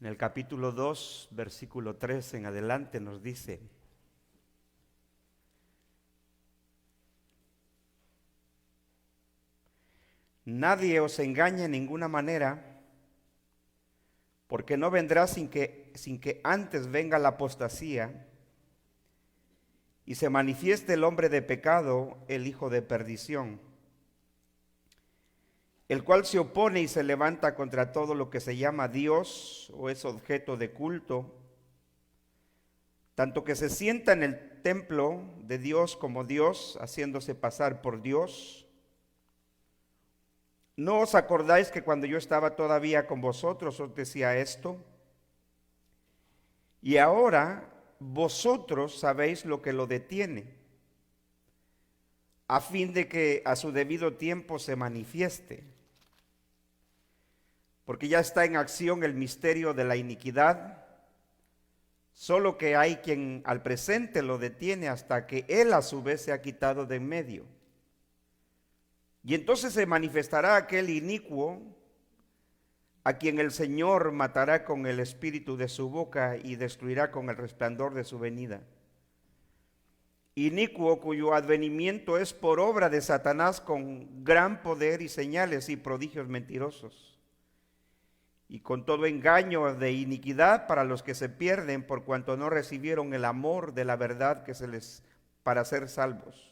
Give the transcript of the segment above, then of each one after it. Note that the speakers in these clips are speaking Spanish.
En el capítulo 2, versículo 3 en adelante nos dice: nadie os engañe en ninguna manera, porque no vendrá sin que antes venga la apostasía y se manifieste el hombre de pecado, el hijo de perdición, el cual se opone y se levanta contra todo lo que se llama Dios o es objeto de culto, tanto que se sienta en el templo de Dios como Dios, haciéndose pasar por Dios. ¿No os acordáis que cuando yo estaba todavía con vosotros os decía esto? Y ahora vosotros sabéis lo que lo detiene, a fin de que a su debido tiempo se manifieste. Porque ya está en acción el misterio de la iniquidad, solo que hay quien al presente lo detiene hasta que él a su vez se ha quitado de en medio. Y entonces se manifestará aquel inicuo, a quien el Señor matará con el espíritu de su boca y destruirá con el resplandor de su venida. Inicuo cuyo advenimiento es por obra de Satanás con gran poder y señales y prodigios mentirosos, y con todo engaño de iniquidad para los que se pierden por cuanto no recibieron el amor de la verdad que se les para ser salvos.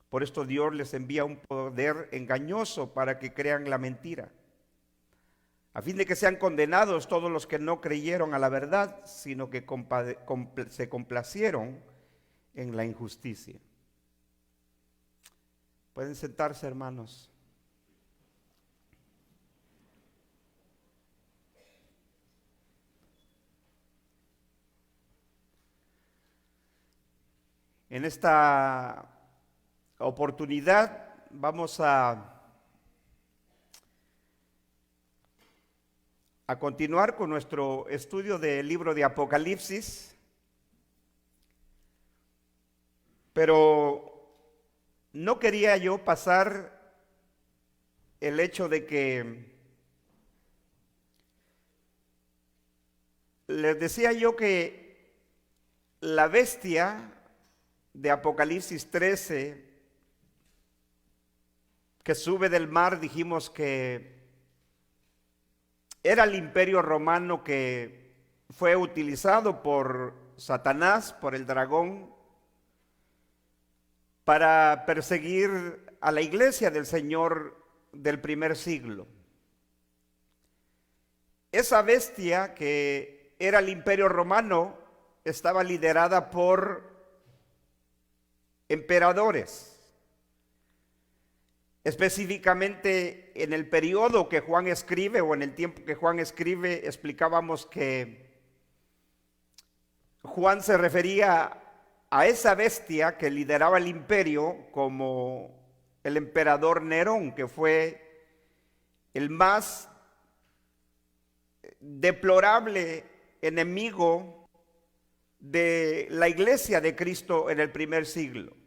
Por esto Dios les envía un poder engañoso para que crean la mentira, a fin de que sean condenados todos los que no creyeron a la verdad, sino que se complacieron en la injusticia. Pueden sentarse, hermanos. En esta oportunidad vamos a continuar con nuestro estudio del libro de Apocalipsis, pero no quería yo pasar el hecho de que les decía yo que la bestia de Apocalipsis 13 que sube del mar, dijimos que era el imperio romano que fue utilizado por Satanás, por el dragón, para perseguir a la iglesia del Señor del primer siglo. Esa bestia que era el imperio romano estaba liderada por emperadores. Específicamente en el periodo que Juan escribe, o en el tiempo que Juan escribe, explicábamos que Juan se refería a esa bestia que lideraba el imperio como el emperador Nerón, que fue el más deplorable enemigo de la iglesia de Cristo en el primer siglo.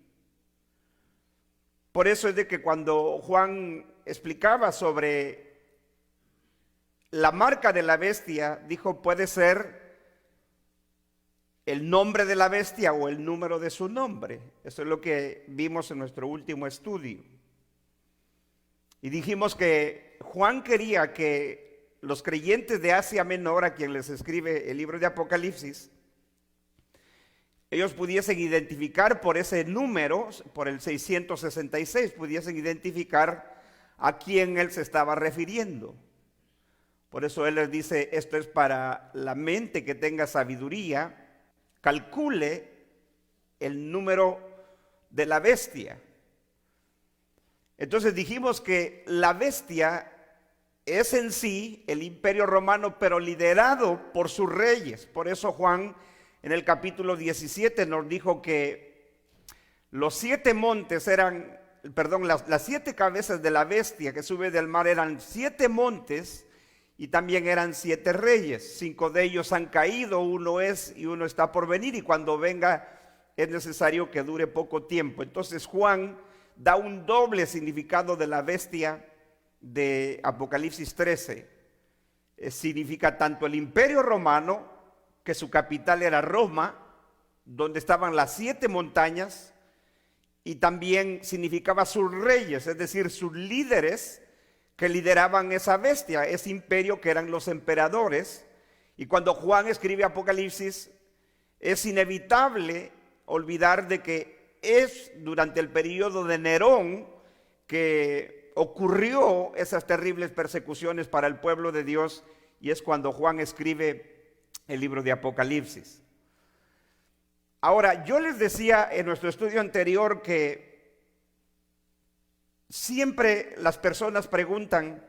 Por eso es de que cuando Juan explicaba sobre la marca de la bestia, dijo puede ser el nombre de la bestia o el número de su nombre. Eso es lo que vimos en nuestro último estudio. Y dijimos que Juan quería que los creyentes de Asia Menor, a quien les escribe el libro de Apocalipsis, ellos pudiesen identificar por ese número, por el 666, pudiesen identificar a quién él se estaba refiriendo. Por eso él les dice, esto es para la mente que tenga sabiduría, calcule el número de la bestia. Entonces dijimos que la bestia es en sí el imperio romano, pero liderado por sus reyes. Por eso Juan en el capítulo 17 nos dijo que los 7 montes eran, las 7 cabezas de la bestia que sube del mar eran 7 montes y también eran 7 reyes. 5 de ellos han caído, uno es y uno está por venir, y cuando venga es necesario que dure poco tiempo. Entonces Juan da un doble significado de la bestia de Apocalipsis 13. significa tanto el Imperio Romano, que su capital era Roma, donde estaban las 7 montañas, y también significaba sus reyes, es decir, sus líderes que lideraban esa bestia, ese imperio que eran los emperadores. Y cuando Juan escribe Apocalipsis, es inevitable olvidar de que es durante el periodo de Nerón que ocurrió esas terribles persecuciones para el pueblo de Dios, y es cuando Juan escribe el libro de Apocalipsis. Ahora, yo les decía en nuestro estudio anterior que siempre las personas preguntan,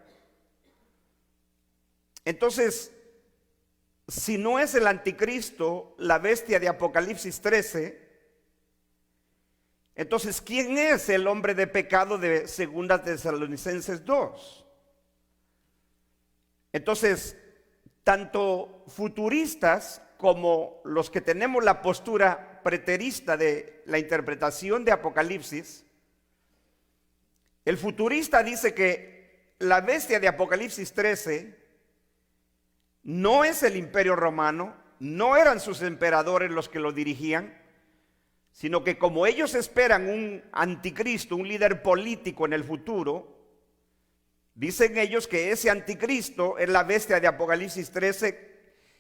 entonces, si no es el anticristo, la bestia de Apocalipsis 13, entonces, ¿quién es el hombre de pecado de 2 Tesalonicenses 2? Entonces, tanto futuristas como los que tenemos la postura preterista de la interpretación de Apocalipsis, el futurista dice que la bestia de Apocalipsis 13 no es el Imperio Romano, no eran sus emperadores los que lo dirigían, sino que como ellos esperan un anticristo, un líder político en el futuro, dicen ellos que ese anticristo es la bestia de Apocalipsis 13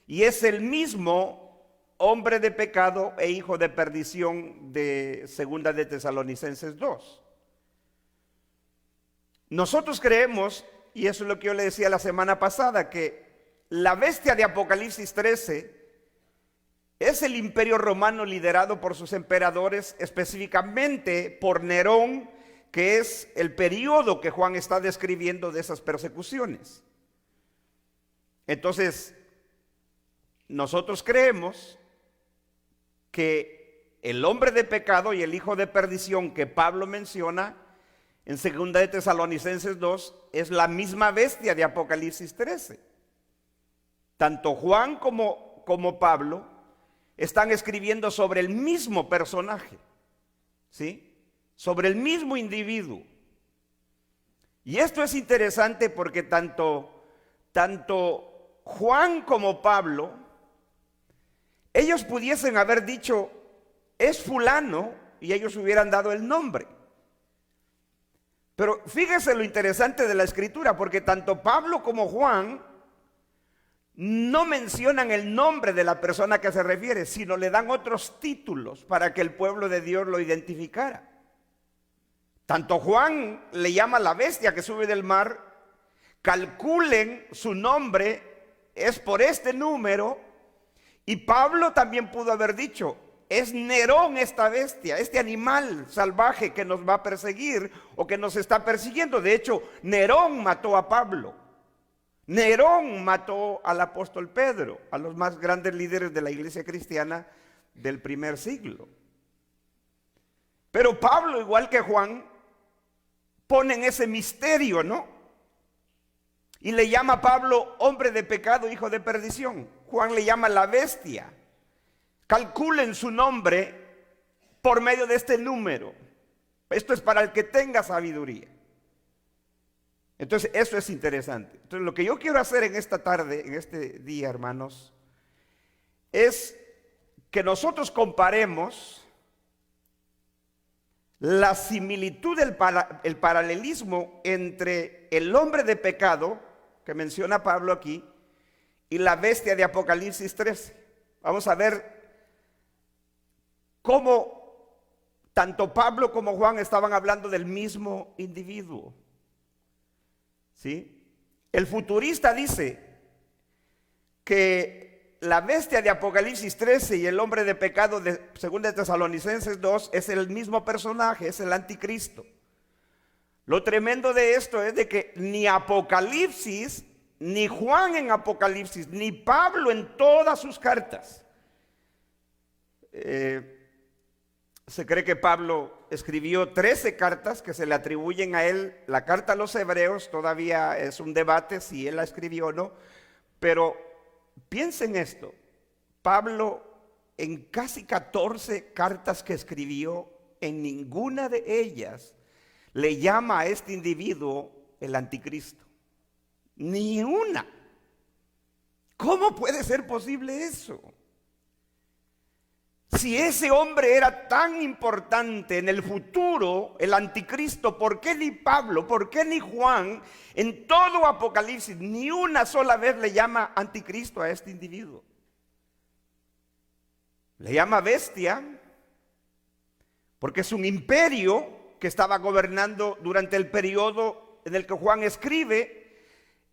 y es el mismo hombre de pecado e hijo de perdición de 2 de Tesalonicenses 2. Nosotros creemos, y eso es lo que yo le decía la semana pasada, que la bestia de Apocalipsis 13 es el Imperio Romano liderado por sus emperadores, específicamente por Nerón, que es el periodo que Juan está describiendo de esas persecuciones. Entonces, nosotros creemos que el hombre de pecado y el hijo de perdición que Pablo menciona en 2 de Tesalonicenses 2 es la misma bestia de Apocalipsis 13. Tanto Juan como Pablo están escribiendo sobre el mismo personaje, ¿sí? Sobre el mismo individuo. Y esto es interesante porque tanto Juan como Pablo, ellos pudiesen haber dicho, es fulano, y ellos hubieran dado el nombre. Pero fíjese lo interesante de la escritura, porque tanto Pablo como Juan no mencionan el nombre de la persona que se refiere, sino le dan otros títulos para que el pueblo de Dios lo identificara. Tanto Juan le llama la bestia que sube del mar, calculen su nombre, es por este número, y Pablo también pudo haber dicho, es Nerón esta bestia, este animal salvaje que nos va a perseguir o que nos está persiguiendo. De hecho, Nerón mató a Pablo. Nerón mató al apóstol Pedro, a los más grandes líderes de la iglesia cristiana del primer siglo. Pero Pablo, igual que Juan, ponen ese misterio, ¿no? Y le llama a Pablo hombre de pecado, hijo de perdición. Juan le llama la bestia. Calculen su nombre por medio de este número. Esto es para el que tenga sabiduría. Entonces, eso es interesante. Entonces, lo que yo quiero hacer en esta tarde, en este día, hermanos, es que nosotros comparemos la similitud, el paralelismo entre el hombre de pecado, que menciona Pablo aquí, y la bestia de Apocalipsis 13. Vamos a ver cómo tanto Pablo como Juan estaban hablando del mismo individuo. ¿Sí? El futurista dice que la bestia de Apocalipsis 13 y el hombre de pecado de 2 de Tesalonicenses 2 es el mismo personaje, es el anticristo. Lo tremendo de esto es de que ni Apocalipsis, ni Juan en Apocalipsis, ni Pablo en todas sus cartas, se cree que Pablo escribió 13 cartas que se le atribuyen a él. La carta a los hebreos todavía es un debate si él la escribió o no, pero piensen esto, Pablo en casi 14 cartas que escribió, en ninguna de ellas le llama a este individuo el anticristo, ni una. ¿Cómo puede ser posible eso? Si ese hombre era tan importante en el futuro, el anticristo, ¿por qué ni Pablo, por qué ni Juan, en todo Apocalipsis, ni una sola vez le llama anticristo a este individuo? Le llama bestia, porque es un imperio que estaba gobernando durante el periodo en el que Juan escribe.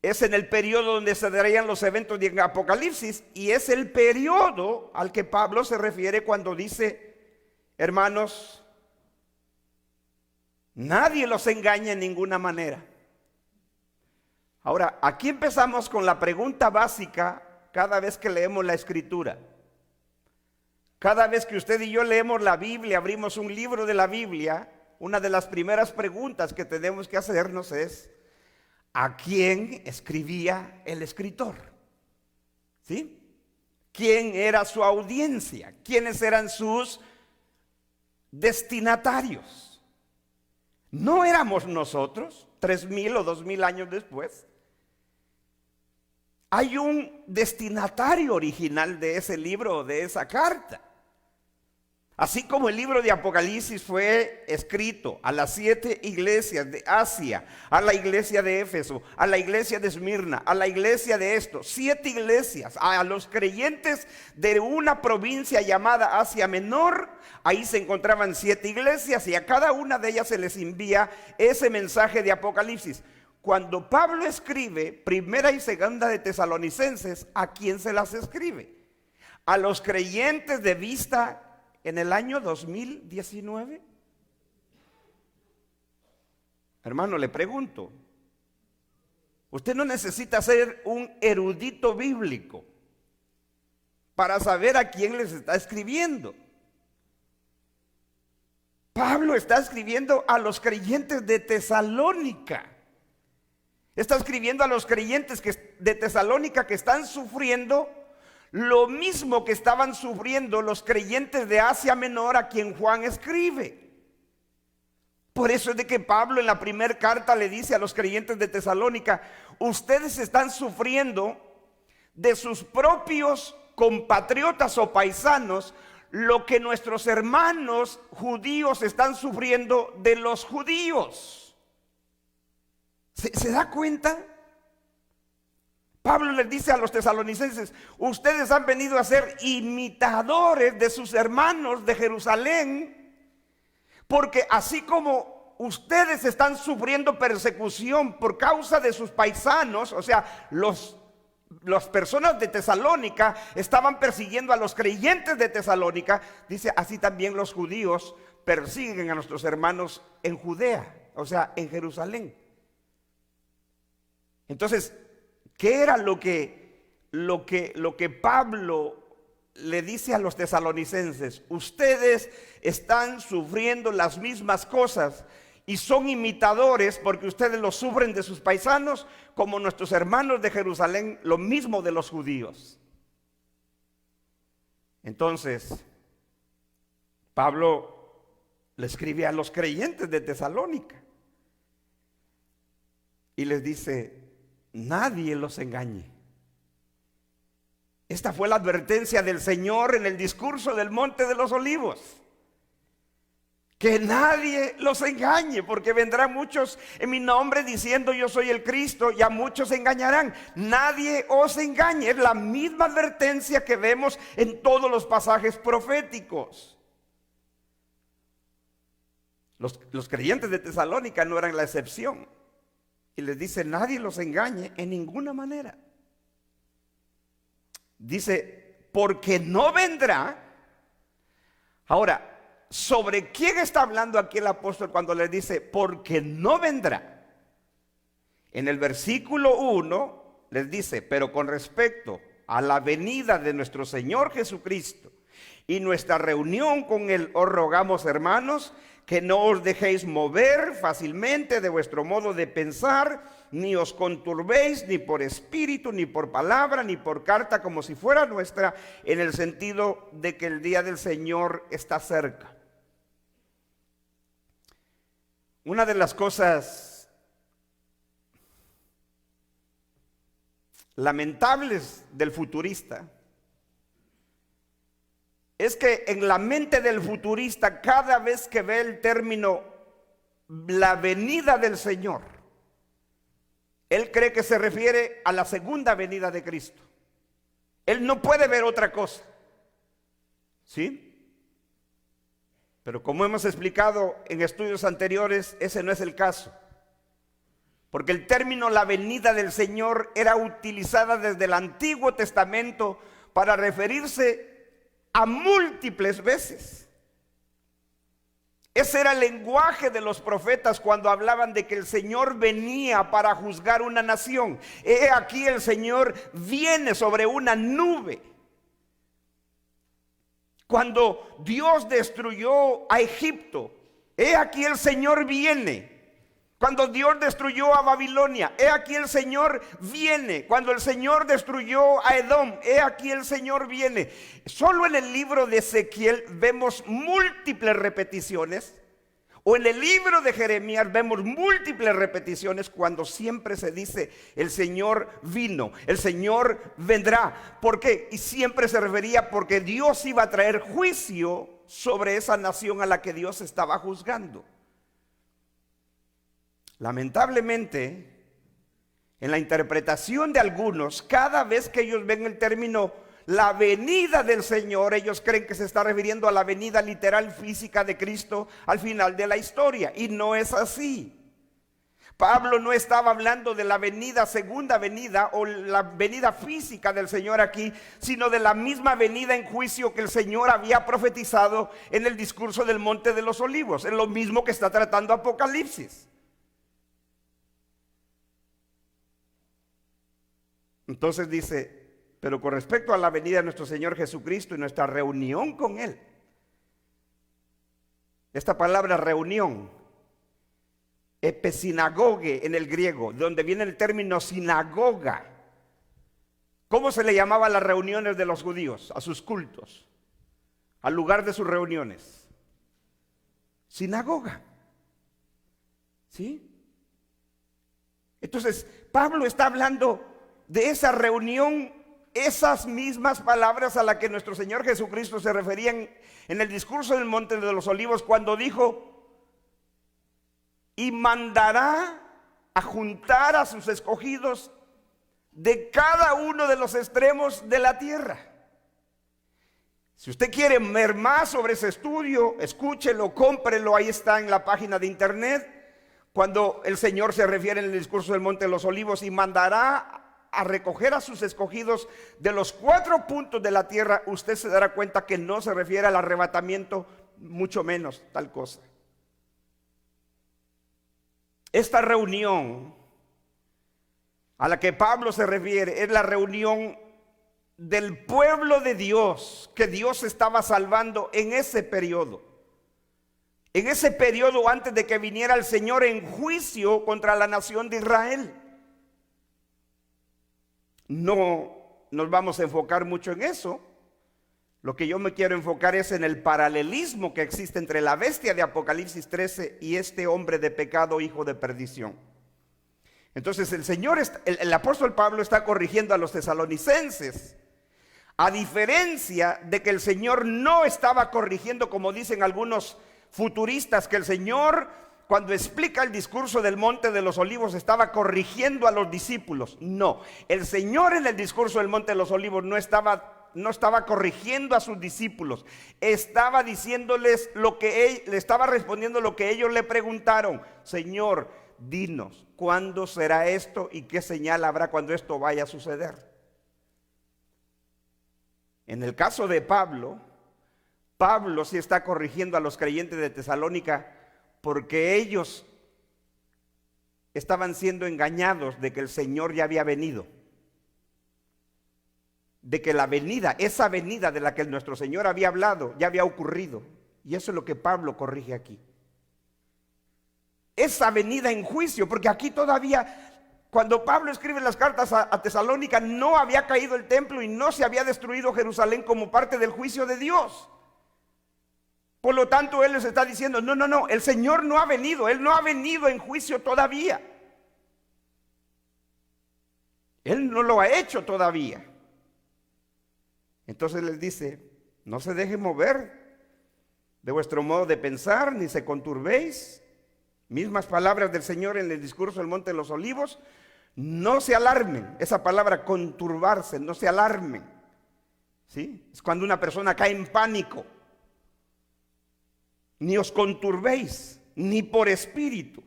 Es en el periodo donde se darían los eventos de Apocalipsis, y es el periodo al que Pablo se refiere cuando dice: hermanos, nadie los engaña en ninguna manera. Ahora, aquí empezamos con la pregunta básica cada vez que leemos la Escritura. Cada vez que usted y yo leemos la Biblia, abrimos un libro de la Biblia, una de las primeras preguntas que tenemos que hacernos es: ¿a quién escribía el escritor? ¿Sí? ¿Quién era su audiencia? ¿Quiénes eran sus destinatarios? ¿No éramos nosotros 3,000 o 2,000 años después? Hay un destinatario original de ese libro, de esa carta. Así como el libro de Apocalipsis fue escrito a las 7 iglesias de Asia, a la iglesia de Éfeso, a la iglesia de Esmirna, a la iglesia de esto, 7 iglesias, a los creyentes de una provincia llamada Asia Menor, ahí se encontraban 7 iglesias y a cada una de ellas se les envía ese mensaje de Apocalipsis. Cuando Pablo escribe Primera y Segunda de Tesalonicenses, ¿a quién se las escribe? A los creyentes de Vista en el año 2019. Hermano, le pregunto, usted no necesita ser un erudito bíblico para saber a quién les está escribiendo. Pablo está escribiendo a los creyentes de Tesalónica. Está escribiendo a los creyentes de Tesalónica que están sufriendo lo mismo que estaban sufriendo los creyentes de Asia Menor, a quien Juan escribe. Por eso es de que Pablo en la primera carta le dice a los creyentes de Tesalónica: ustedes están sufriendo de sus propios compatriotas o paisanos lo que nuestros hermanos judíos están sufriendo de los judíos. ¿Se da cuenta? Pablo les dice a los tesalonicenses: ustedes han venido a ser imitadores de sus hermanos de Jerusalén, porque así como ustedes están sufriendo persecución por causa de sus paisanos, o sea, las personas de Tesalónica estaban persiguiendo a los creyentes de Tesalónica, dice, así también los judíos persiguen a nuestros hermanos en Judea, o sea, en Jerusalén. Entonces, ¿qué era lo que Pablo le dice a los tesalonicenses? Ustedes están sufriendo las mismas cosas y son imitadores, porque ustedes lo sufren de sus paisanos, como nuestros hermanos de Jerusalén, lo mismo de los judíos. Entonces, Pablo le escribe a los creyentes de Tesalónica y les dice: nadie los engañe. Esta fue la advertencia del Señor en el discurso del Monte de los Olivos. Que nadie los engañe, porque vendrán muchos en mi nombre diciendo yo soy el Cristo, y a muchos se engañarán. Nadie os engañe. Es la misma advertencia que vemos en todos los pasajes proféticos. Los creyentes de Tesalónica no eran la excepción. Y les dice: nadie los engañe en ninguna manera. Dice: porque no vendrá. Ahora, ¿sobre quién está hablando aquí el apóstol cuando les dice porque no vendrá? En el versículo 1 les dice: pero con respecto a la venida de nuestro Señor Jesucristo y nuestra reunión con Él, os rogamos, hermanos, que no os dejéis mover fácilmente de vuestro modo de pensar, ni os conturbéis ni por espíritu, ni por palabra, ni por carta, como si fuera nuestra, en el sentido de que el día del Señor está cerca. Una de las cosas lamentables del futurista es que en la mente del futurista, cada vez que ve el término la venida del Señor, él cree que se refiere a la segunda venida de Cristo. Él no puede ver otra cosa. ¿Sí? Pero como hemos explicado en estudios anteriores, ese no es el caso. Porque el término la venida del Señor era utilizada desde el Antiguo Testamento para referirse a múltiples veces. Ese era el lenguaje de los profetas cuando hablaban de que el Señor venía para juzgar una nación. He aquí el Señor viene sobre una nube. Cuando Dios destruyó a Egipto, he aquí el Señor viene. Cuando Dios destruyó a Babilonia, he aquí el Señor viene. Cuando el Señor destruyó a Edom, he aquí el Señor viene. Solo en el libro de Ezequiel vemos múltiples repeticiones, o en el libro de Jeremías vemos múltiples repeticiones cuando siempre se dice el Señor vino, el Señor vendrá. ¿Por qué? Y siempre se refería porque Dios iba a traer juicio sobre esa nación a la que Dios estaba juzgando. Lamentablemente, en la interpretación de algunos, cada vez que ellos ven el término la venida del Señor, ellos creen que se está refiriendo a la venida literal física de Cristo al final de la historia, y no es así. Pablo no estaba hablando de la venida, segunda venida o la venida física del Señor aquí, sino de la misma venida en juicio que el Señor había profetizado en el discurso del Monte de los Olivos. Es lo mismo que está tratando Apocalipsis. Entonces dice, pero con respecto a la venida de nuestro Señor Jesucristo y nuestra reunión con Él. Esta palabra reunión, epesinagoge en el griego, de donde viene el término sinagoga. ¿Cómo se le llamaba a las reuniones de los judíos? A sus cultos, al lugar de sus reuniones. Sinagoga. ¿Sí? Entonces, Pablo está hablando de esa reunión, esas mismas palabras a las que nuestro Señor Jesucristo se refería en el discurso del Monte de los Olivos cuando dijo, y mandará a juntar a sus escogidos de cada uno de los extremos de la tierra. Si usted quiere ver más sobre ese estudio, escúchelo, cómprelo, ahí está en la página de internet, cuando el Señor se refiere en el discurso del Monte de los Olivos, y mandará a recoger a sus escogidos de los 4 puntos de la tierra, usted se dará cuenta que no se refiere al arrebatamiento, mucho menos tal cosa. Esta reunión a la que Pablo se refiere es la reunión del pueblo de Dios que Dios estaba salvando en ese periodo. En ese periodo antes de que viniera el Señor en juicio contra la nación de Israel. No nos vamos a enfocar mucho en eso. Lo que yo me quiero enfocar es en el paralelismo que existe entre la bestia de Apocalipsis 13 y este hombre de pecado, hijo de perdición. Entonces el apóstol Pablo está corrigiendo a los tesalonicenses, a diferencia de que el Señor no estaba corrigiendo, como dicen algunos futuristas, que el Señor, cuando explica el discurso del Monte de los Olivos, estaba corrigiendo a los discípulos. No, el Señor en el discurso del Monte de los Olivos no estaba corrigiendo a sus discípulos, estaba diciéndoles le estaba respondiendo lo que ellos le preguntaron. Señor, dinos, ¿cuándo será esto y qué señal habrá cuando esto vaya a suceder? En el caso de Pablo sí está corrigiendo a los creyentes de Tesalónica, porque ellos estaban siendo engañados de que el Señor ya había venido, de que esa venida de la que nuestro Señor había hablado ya había ocurrido. Y eso es lo que Pablo corrige aquí. Esa venida en juicio, porque aquí todavía, cuando Pablo escribe las cartas a Tesalónica, no había caído el templo y no se había destruido Jerusalén como parte del juicio de Dios. Por lo tanto, él les está diciendo, no, el Señor no ha venido, Él no ha venido en juicio todavía. Él no lo ha hecho todavía. Entonces les dice, no se dejen mover de vuestro modo de pensar, ni se conturbéis. Mismas palabras del Señor en el discurso del Monte de los Olivos. No se alarmen. Esa palabra conturbarse, no se alarmen. ¿Sí? Es cuando una persona cae en pánico. Ni os conturbéis, ni por espíritu.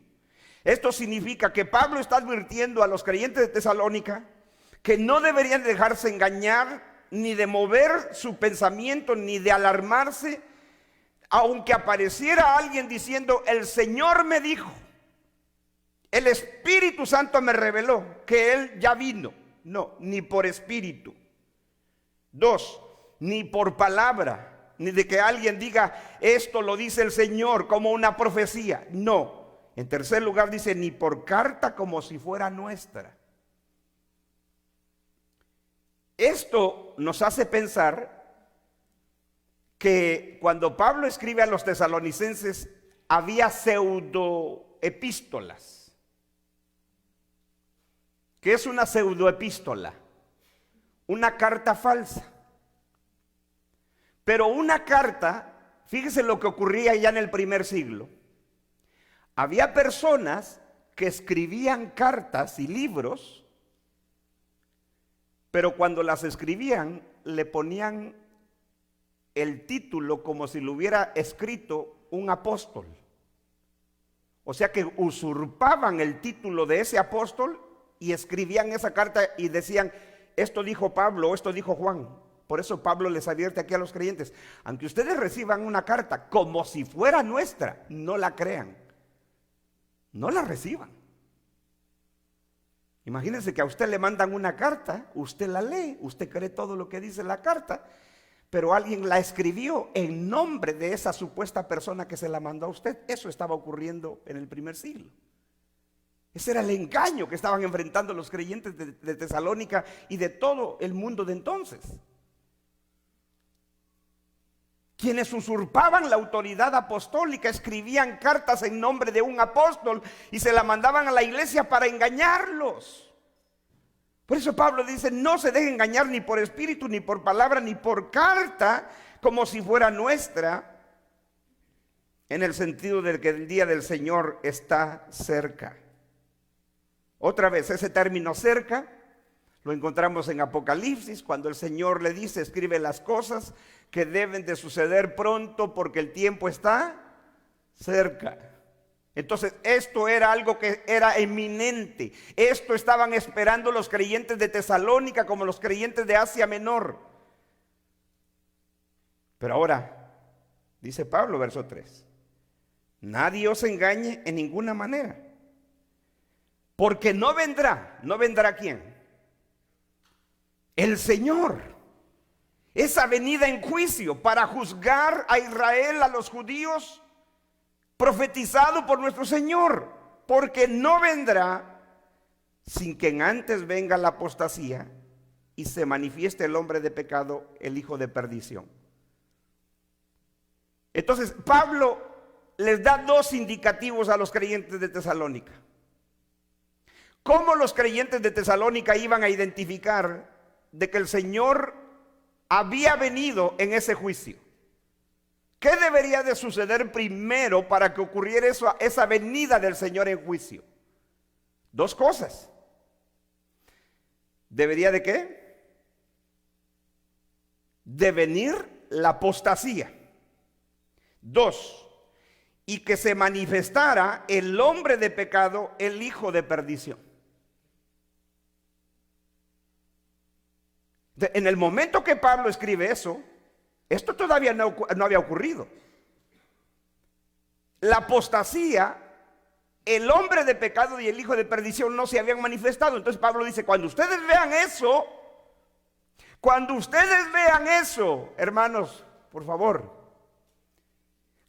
Esto significa que Pablo está advirtiendo a los creyentes de Tesalónica que no deberían dejarse engañar, ni de mover su pensamiento, ni de alarmarse, aunque apareciera alguien diciendo, el Señor me dijo, el Espíritu Santo me reveló que Él ya vino. No, ni por espíritu. 2, ni por palabra, ni de que alguien diga, esto lo dice el Señor como una profecía. No. En tercer lugar dice, ni por carta como si fuera nuestra. Esto nos hace pensar que cuando Pablo escribe a los tesalonicenses había pseudoepístolas. ¿Qué es una pseudoepístola? Una carta falsa. Pero una carta, fíjese lo que ocurría ya en el primer siglo. Había personas que escribían cartas y libros, pero cuando las escribían le ponían el título como si lo hubiera escrito un apóstol. O sea que usurpaban el título de ese apóstol y escribían esa carta y decían, esto dijo Pablo, esto dijo Juan. Por eso Pablo les advierte aquí a los creyentes, aunque ustedes reciban una carta como si fuera nuestra, no la crean, no la reciban. Imagínense que a usted le mandan una carta, usted la lee, usted cree todo lo que dice la carta, pero alguien la escribió en nombre de esa supuesta persona que se la mandó a usted. Eso estaba ocurriendo en el primer siglo. Ese era el engaño que estaban enfrentando los creyentes de Tesalónica y de todo el mundo de entonces. Quienes usurpaban la autoridad apostólica escribían cartas en nombre de un apóstol y se la mandaban a la iglesia para engañarlos. Por eso Pablo dice, no se dejen engañar ni por espíritu, ni por palabra, ni por carta, como si fuera nuestra, en el sentido de que el día del Señor está cerca. Otra vez, ese término cerca lo encontramos en Apocalipsis, cuando el Señor le dice, escribe las cosas que deben de suceder pronto porque el tiempo está cerca. Entonces esto era algo que era eminente. Esto estaban esperando los creyentes de Tesalónica como los creyentes de Asia Menor. Pero ahora, dice Pablo, verso 3, nadie os engañe en ninguna manera, porque no vendrá ¿quién? El Señor. Esa venida en juicio para juzgar a Israel, a los judíos, profetizado por nuestro Señor, porque no vendrá sin que antes venga la apostasía y se manifieste el hombre de pecado, el hijo de perdición. Entonces Pablo les da dos indicativos a los creyentes de Tesalónica. ¿Cómo los creyentes de Tesalónica iban a identificar de que el Señor había venido en ese juicio? ¿Qué debería de suceder primero para que ocurriera esa venida del Señor en juicio? Dos cosas. ¿Debería de qué? De venir la apostasía. 2, y que se manifestara el hombre de pecado, el hijo de perdición. En el momento que Pablo escribe eso, esto todavía no había ocurrido. La apostasía, el hombre de pecado y el hijo de perdición no se habían manifestado. Entonces Pablo dice, cuando ustedes vean eso, hermanos, por favor,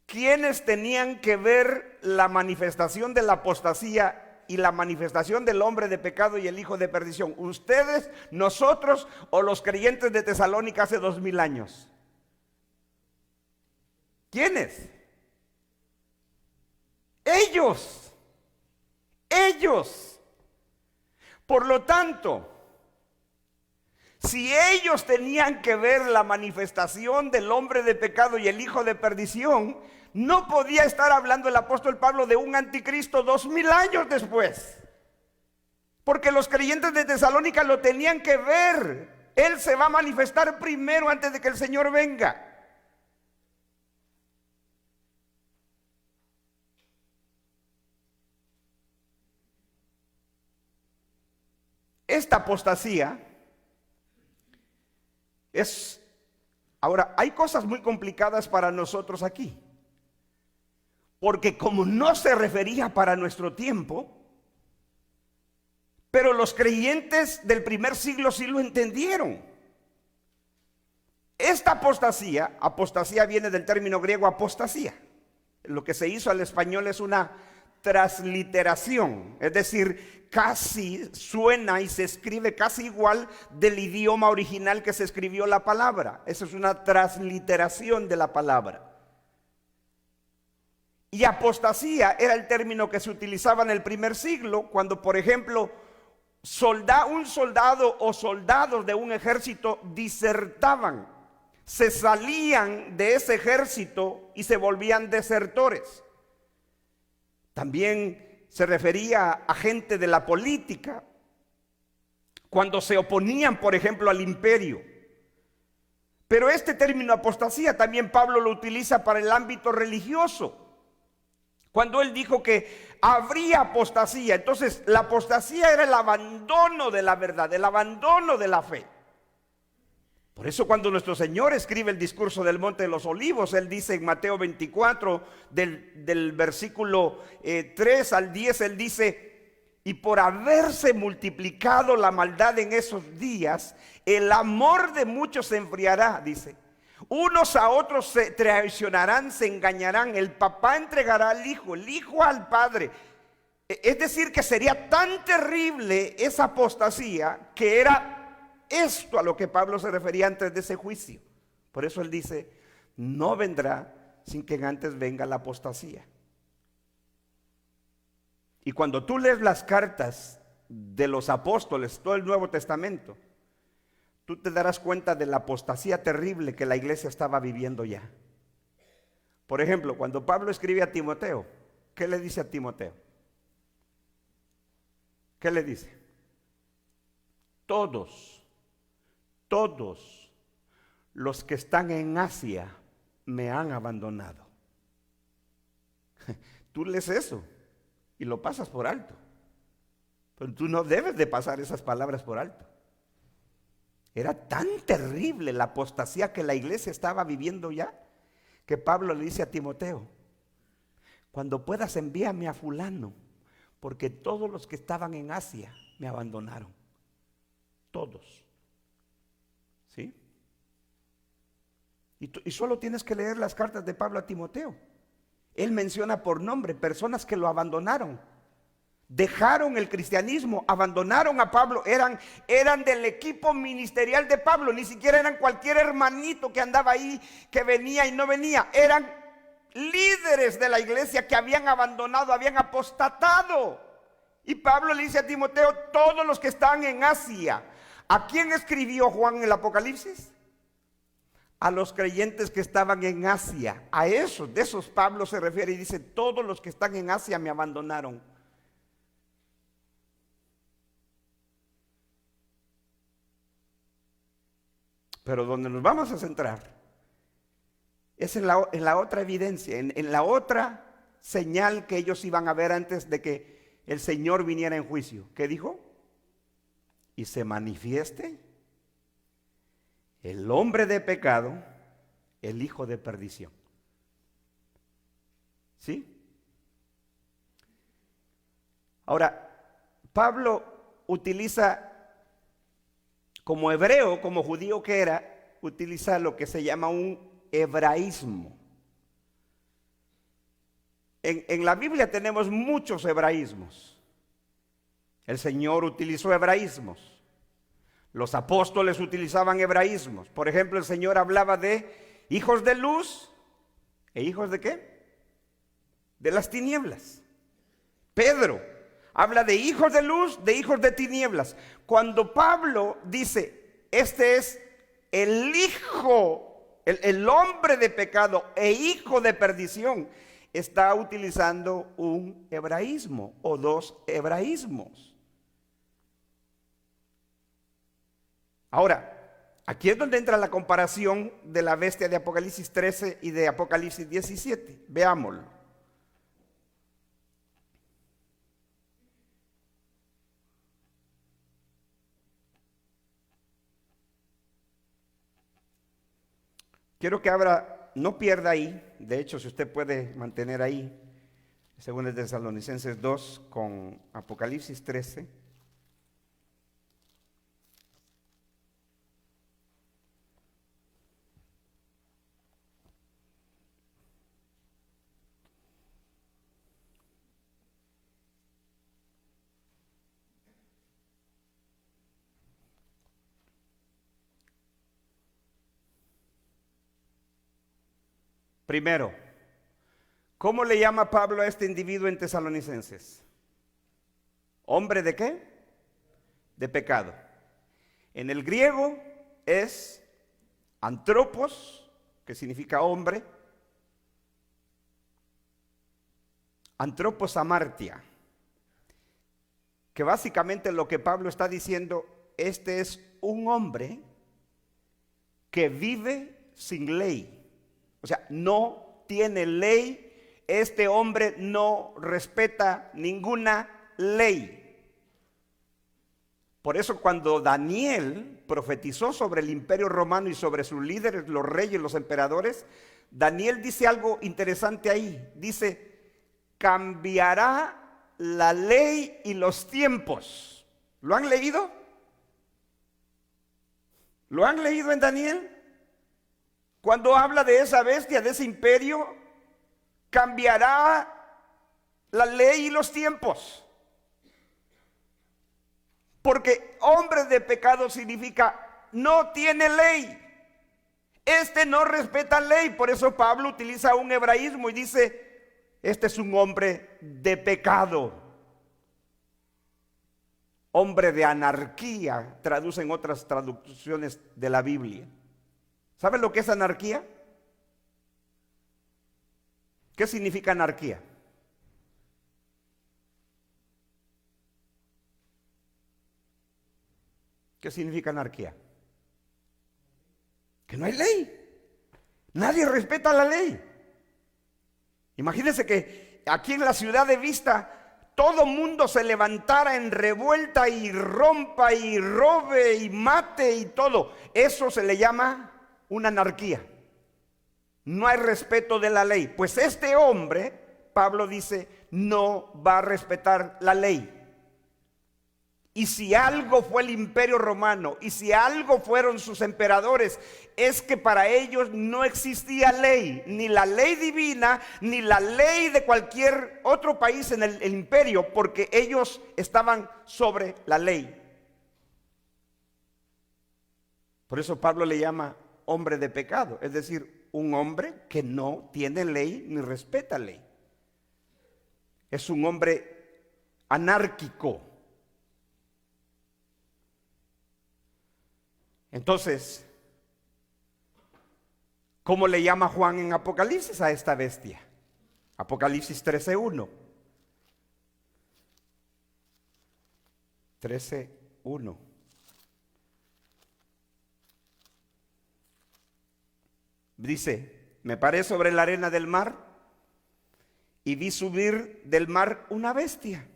¿quiénes tenían que ver la manifestación de la apostasía y la manifestación del hombre de pecado y el hijo de perdición? ¿Ustedes, nosotros o los creyentes de Tesalónica hace 2000 años? ¿Quiénes? Ellos. Por lo tanto, Si ellos tenían que ver la manifestación del hombre de pecado y el hijo de perdición, no podía estar hablando el apóstol Pablo de un anticristo 2000 años después. Porque los creyentes de Tesalónica lo tenían que ver. Él se va a manifestar primero antes de que el Señor venga. Esta apostasía es... Ahora, hay cosas muy complicadas para nosotros aquí. Porque como no se refería para nuestro tiempo, pero los creyentes del primer siglo sí lo entendieron. Esta apostasía viene del término griego apostasía. Lo que se hizo al español es una transliteración, es decir, casi suena y se escribe casi igual del idioma original que se escribió la palabra. Eso es una transliteración de la palabra. Y apostasía era el término que se utilizaba en el primer siglo, cuando, por ejemplo, un soldado o soldados de un ejército disertaban, se salían de ese ejército y se volvían desertores. También se refería a gente de la política, cuando se oponían, por ejemplo, al imperio. Pero este término apostasía también Pablo lo utiliza para el ámbito religioso. Cuando él dijo que habría apostasía, entonces la apostasía era el abandono de la verdad, el abandono de la fe. Por eso cuando nuestro Señor escribe el discurso del Monte de los Olivos, Él dice en Mateo 24, del versículo 3 al 10, Él dice: y por haberse multiplicado la maldad en esos días, el amor de muchos se enfriará, dice. Unos a otros se traicionarán, se engañarán, el papá entregará al hijo, el hijo al padre. Es decir, que sería tan terrible esa apostasía que era esto a lo que Pablo se refería antes de ese juicio. Por eso él dice: no vendrá sin que antes venga la apostasía. Y cuando tú lees las cartas de los apóstoles, todo el Nuevo Testamento, tú te darás cuenta de la apostasía terrible que la iglesia estaba viviendo ya. Por ejemplo, cuando Pablo escribe a Timoteo, ¿qué le dice a Timoteo? ¿Qué le dice? Todos los que están en Asia me han abandonado. Tú lees eso y lo pasas por alto, pero tú no debes de pasar esas palabras por alto. Era tan terrible la apostasía que la iglesia estaba viviendo ya, que Pablo le dice a Timoteo: cuando puedas envíame a fulano, porque todos los que estaban en Asia me abandonaron. Todos. ¿Sí? Y solo tienes que leer las cartas de Pablo a Timoteo. Él menciona por nombre personas que lo abandonaron, dejaron el cristianismo, abandonaron a Pablo, eran del equipo ministerial de Pablo, ni siquiera eran cualquier hermanito que andaba ahí, que venía y no venía, eran líderes de la iglesia que habían abandonado, habían apostatado. Y Pablo le dice a Timoteo: todos los que están en Asia. ¿A quién escribió Juan el Apocalipsis? A los creyentes que estaban en Asia. A esos, de esos Pablo se refiere y dice: todos los que están en Asia me abandonaron. Pero donde nos vamos a centrar es en la otra evidencia, en la otra señal que ellos iban a ver antes de que el Señor viniera en juicio. ¿Qué dijo? Y se manifieste el hombre de pecado, el hijo de perdición. ¿Sí? Ahora, Pablo utiliza, como hebreo, como judío que era, utiliza lo que se llama un hebraísmo. En la Biblia tenemos muchos hebraísmos. El Señor utilizó hebraísmos. Los apóstoles utilizaban hebraísmos. Por ejemplo, el Señor hablaba de hijos de luz e hijos de ¿qué? De las tinieblas. Pedro habla de hijos de luz, de hijos de tinieblas. Cuando Pablo dice este es el hijo, el hombre de pecado e hijo de perdición, está utilizando un hebraísmo o dos hebraísmos. Ahora, aquí es donde entra la comparación de la bestia de Apocalipsis 13 y de Apocalipsis 17. Veámoslo. Quiero que abra, no pierda ahí, de hecho si usted puede mantener ahí, según el Tesalonicenses 2 con Apocalipsis 13. Primero, ¿cómo le llama Pablo a este individuo en Tesalonicenses? ¿Hombre de qué? De pecado. En el griego es antropos, que significa hombre, antropos amartia, que básicamente lo que Pablo está diciendo, este es un hombre que vive sin ley. O sea, no tiene ley, este hombre no respeta ninguna ley. Por eso cuando Daniel profetizó sobre el imperio romano y sobre sus líderes, los reyes, los emperadores, Daniel dice algo interesante ahí. Dice, cambiará la ley y los tiempos. ¿Lo han leído? ¿Lo han leído en Daniel? Cuando habla de esa bestia, de ese imperio, cambiará la ley y los tiempos. Porque hombre de pecado significa no tiene ley. Este no respeta ley. Por eso Pablo utiliza un hebraísmo y dice, este es un hombre de pecado. Hombre de anarquía, traducen otras traducciones de la Biblia. ¿Saben lo que es anarquía? ¿Qué significa anarquía? ¿Qué significa anarquía? Que no hay ley. Nadie respeta la ley. Imagínense que aquí en la ciudad de Vista todo mundo se levantara en revuelta y rompa y robe y mate y todo. Eso se le llama una anarquía. No hay respeto de la ley. Pues este hombre, Pablo dice, no va a respetar la ley. Y si algo fue el imperio romano, y si algo fueron sus emperadores, es que para ellos no existía ley, ni la ley divina, ni la ley de cualquier otro país en el imperio, porque ellos estaban sobre la ley. Por eso Pablo le llama hombre de pecado, es decir, un hombre que no tiene ley ni respeta ley. Es un hombre anárquico. Entonces, ¿cómo le llama Juan en Apocalipsis a esta bestia? Apocalipsis 13:1. 13:1. Dice, me paré sobre la arena del mar y vi subir del mar una bestia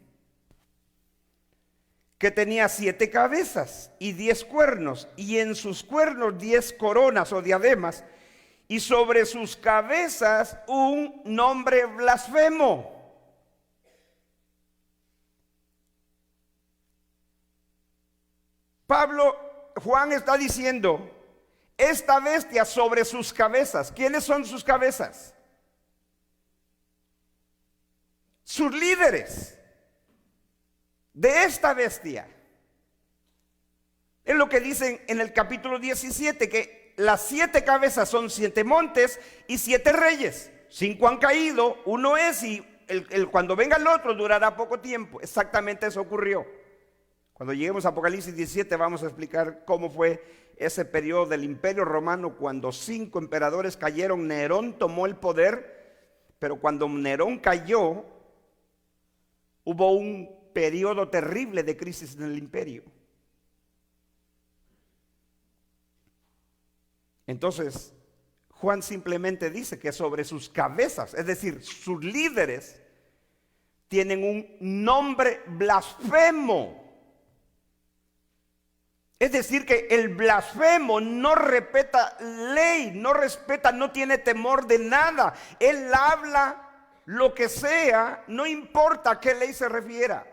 que tenía 7 cabezas y 10 cuernos, y en sus cuernos 10 coronas o diademas, y sobre sus cabezas un nombre blasfemo. Juan está diciendo, esta bestia sobre sus cabezas, ¿quiénes son sus cabezas? Sus líderes de esta bestia. Es lo que dicen en el capítulo 17, que las 7 cabezas son 7 montes y 7 reyes. 5 han caído, uno es, y cuando venga el otro durará poco tiempo. Exactamente eso ocurrió. Cuando lleguemos a Apocalipsis 17 vamos a explicar cómo fue ese periodo del Imperio Romano, cuando 5 emperadores cayeron, Nerón tomó el poder, pero cuando Nerón cayó, hubo un periodo terrible de crisis en el imperio. Entonces, Juan simplemente dice que sobre sus cabezas, es decir, sus líderes, tienen un nombre blasfemo. Es decir, que el blasfemo no respeta ley, no tiene temor de nada. Él habla lo que sea, no importa a qué ley se refiera.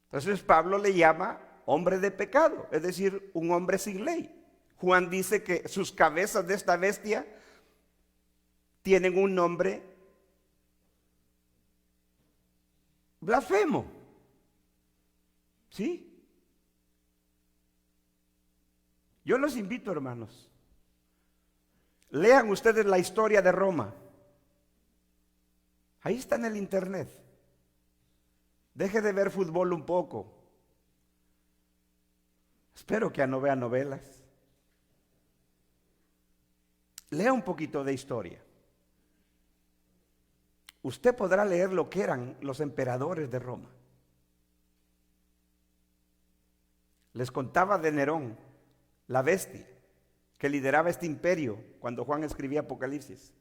Entonces Pablo le llama hombre de pecado, es decir, un hombre sin ley. Juan dice que sus cabezas de esta bestia tienen un nombre blasfemo. ¿Sí? Yo los invito, hermanos, lean ustedes la historia de Roma. Ahí está en el internet. Deje de ver fútbol un poco. Espero que no vea novelas. Lea un poquito de historia. Usted podrá leer lo que eran los emperadores de Roma. Les contaba de Nerón, la bestia que lideraba este imperio cuando Juan escribía Apocalipsis.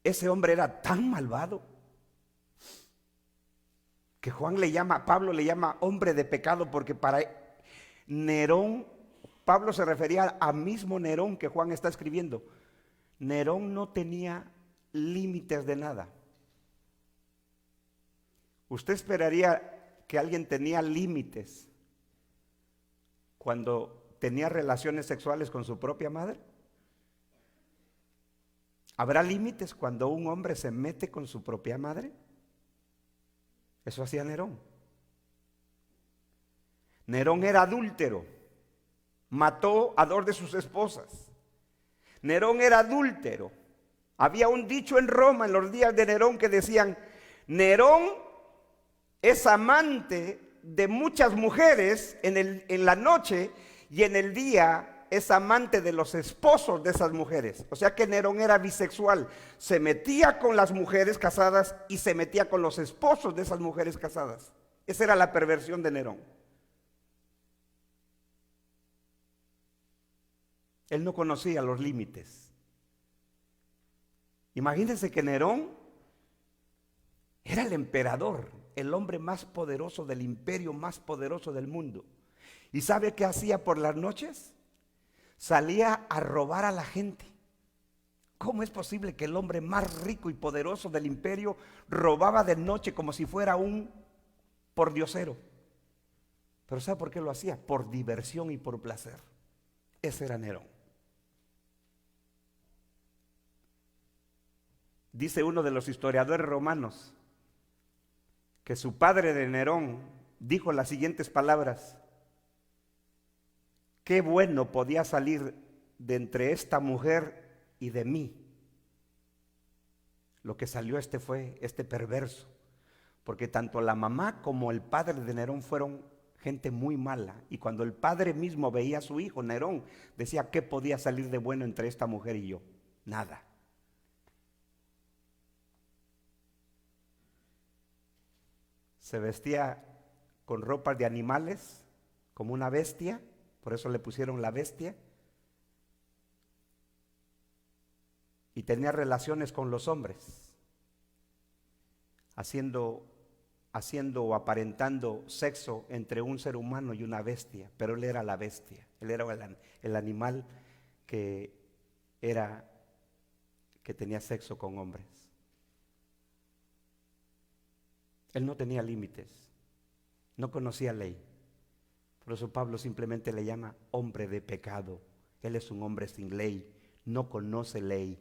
Ese hombre era tan malvado que Pablo le llama hombre de pecado, porque para Nerón, Pablo se refería a mismo Nerón que Juan está escribiendo. Nerón no tenía límites de nada. ¿Usted esperaría que alguien tenía límites cuando tenía relaciones sexuales con su propia madre? ¿Habrá límites cuando un hombre se mete con su propia madre? Eso hacía Nerón. Nerón era adúltero. Mató a 2 de sus esposas. Nerón era adúltero. Había un dicho en Roma en los días de Nerón que decían: Nerón es amante de muchas mujeres en la noche, y en el día es amante de los esposos de esas mujeres. O sea que Nerón era bisexual. Se metía con las mujeres casadas y se metía con los esposos de esas mujeres casadas. Esa era la perversión de Nerón. Él no conocía los límites. Imagínense que Nerón era el emperador, el hombre más poderoso del imperio, más poderoso del mundo. ¿Y sabe qué hacía por las noches? Salía a robar a la gente. ¿Cómo es posible que el hombre más rico y poderoso del imperio robaba de noche como si fuera un pordiosero? Pero ¿sabe por qué lo hacía? Por diversión y por placer. Ese era Nerón. Dice uno de los historiadores romanos que su padre de Nerón dijo las siguientes palabras: qué bueno podía salir de entre esta mujer y de mí. Lo que salió fue este perverso, porque tanto la mamá como el padre de Nerón fueron gente muy mala, y cuando el padre mismo veía a su hijo Nerón, decía: ¿qué podía salir de bueno entre esta mujer y yo? Nada. Se vestía con ropas de animales, como una bestia, por eso le pusieron la bestia, y tenía relaciones con los hombres, haciendo o aparentando sexo entre un ser humano y una bestia, pero él era la bestia, él era el animal que tenía sexo con hombres. Él no tenía límites, no conocía ley. Por eso Pablo simplemente le llama hombre de pecado. Él es un hombre sin ley, no conoce ley.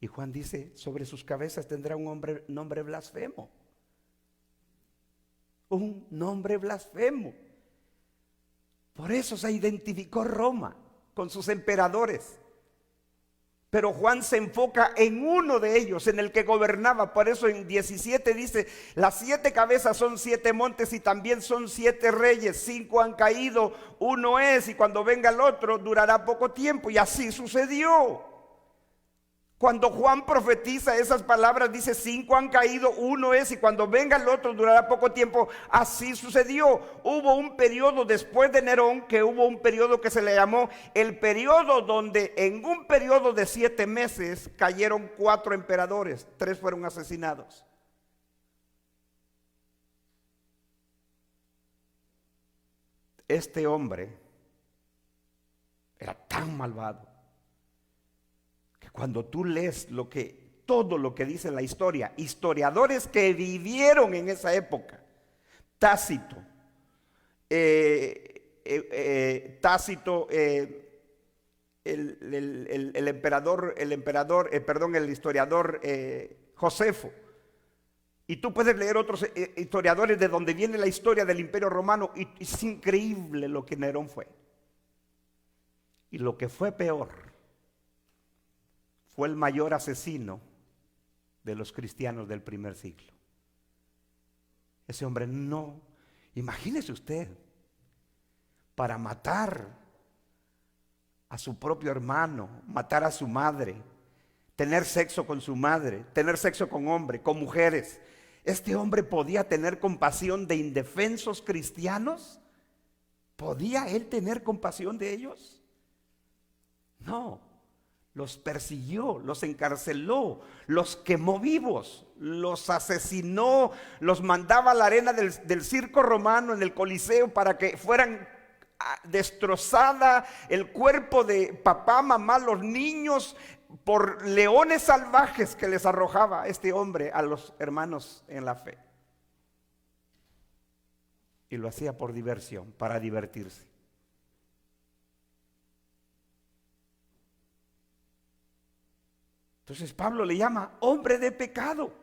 Y Juan dice: sobre sus cabezas tendrá un nombre blasfemo. Un nombre blasfemo. Por eso se identificó Roma con sus emperadores. Pero Juan se enfoca en uno de ellos, en el que gobernaba. Por eso en 17 dice, las 7 cabezas son 7 montes y también son 7 reyes. 5 han caído, uno es, y cuando venga el otro durará poco tiempo. Y así sucedió. Cuando Juan profetiza esas palabras, dice 5 han caído, uno es, y cuando venga el otro durará poco tiempo. Así sucedió. Hubo un periodo después de Nerón, que hubo un periodo que se le llamó el periodo, donde en un periodo de 7 meses cayeron 4 emperadores, 3 fueron asesinados. Este hombre era tan malvado que cuando tú lees todo lo que dice la historia, historiadores que vivieron en esa época, Tácito, el historiador Josefo, y tú puedes leer otros historiadores de donde viene la historia del Imperio Romano, y es increíble lo que Nerón fue. Y lo que fue peor, fue el mayor asesino de los cristianos del primer siglo. Ese hombre no, imagínese usted, para matar a su propio hermano, matar a su madre, tener sexo con su madre, tener sexo con hombres, con mujeres. ¿Este hombre podía tener compasión de indefensos cristianos? ¿Podía él tener compasión de ellos? No. Los persiguió, los encarceló, los quemó vivos, los asesinó, los mandaba a la arena del circo romano, en el Coliseo, para que fueran destrozada el cuerpo de papá, mamá, los niños, por leones salvajes que les arrojaba este hombre a los hermanos en la fe. Y lo hacía por diversión, para divertirse. Entonces Pablo le llama hombre de pecado.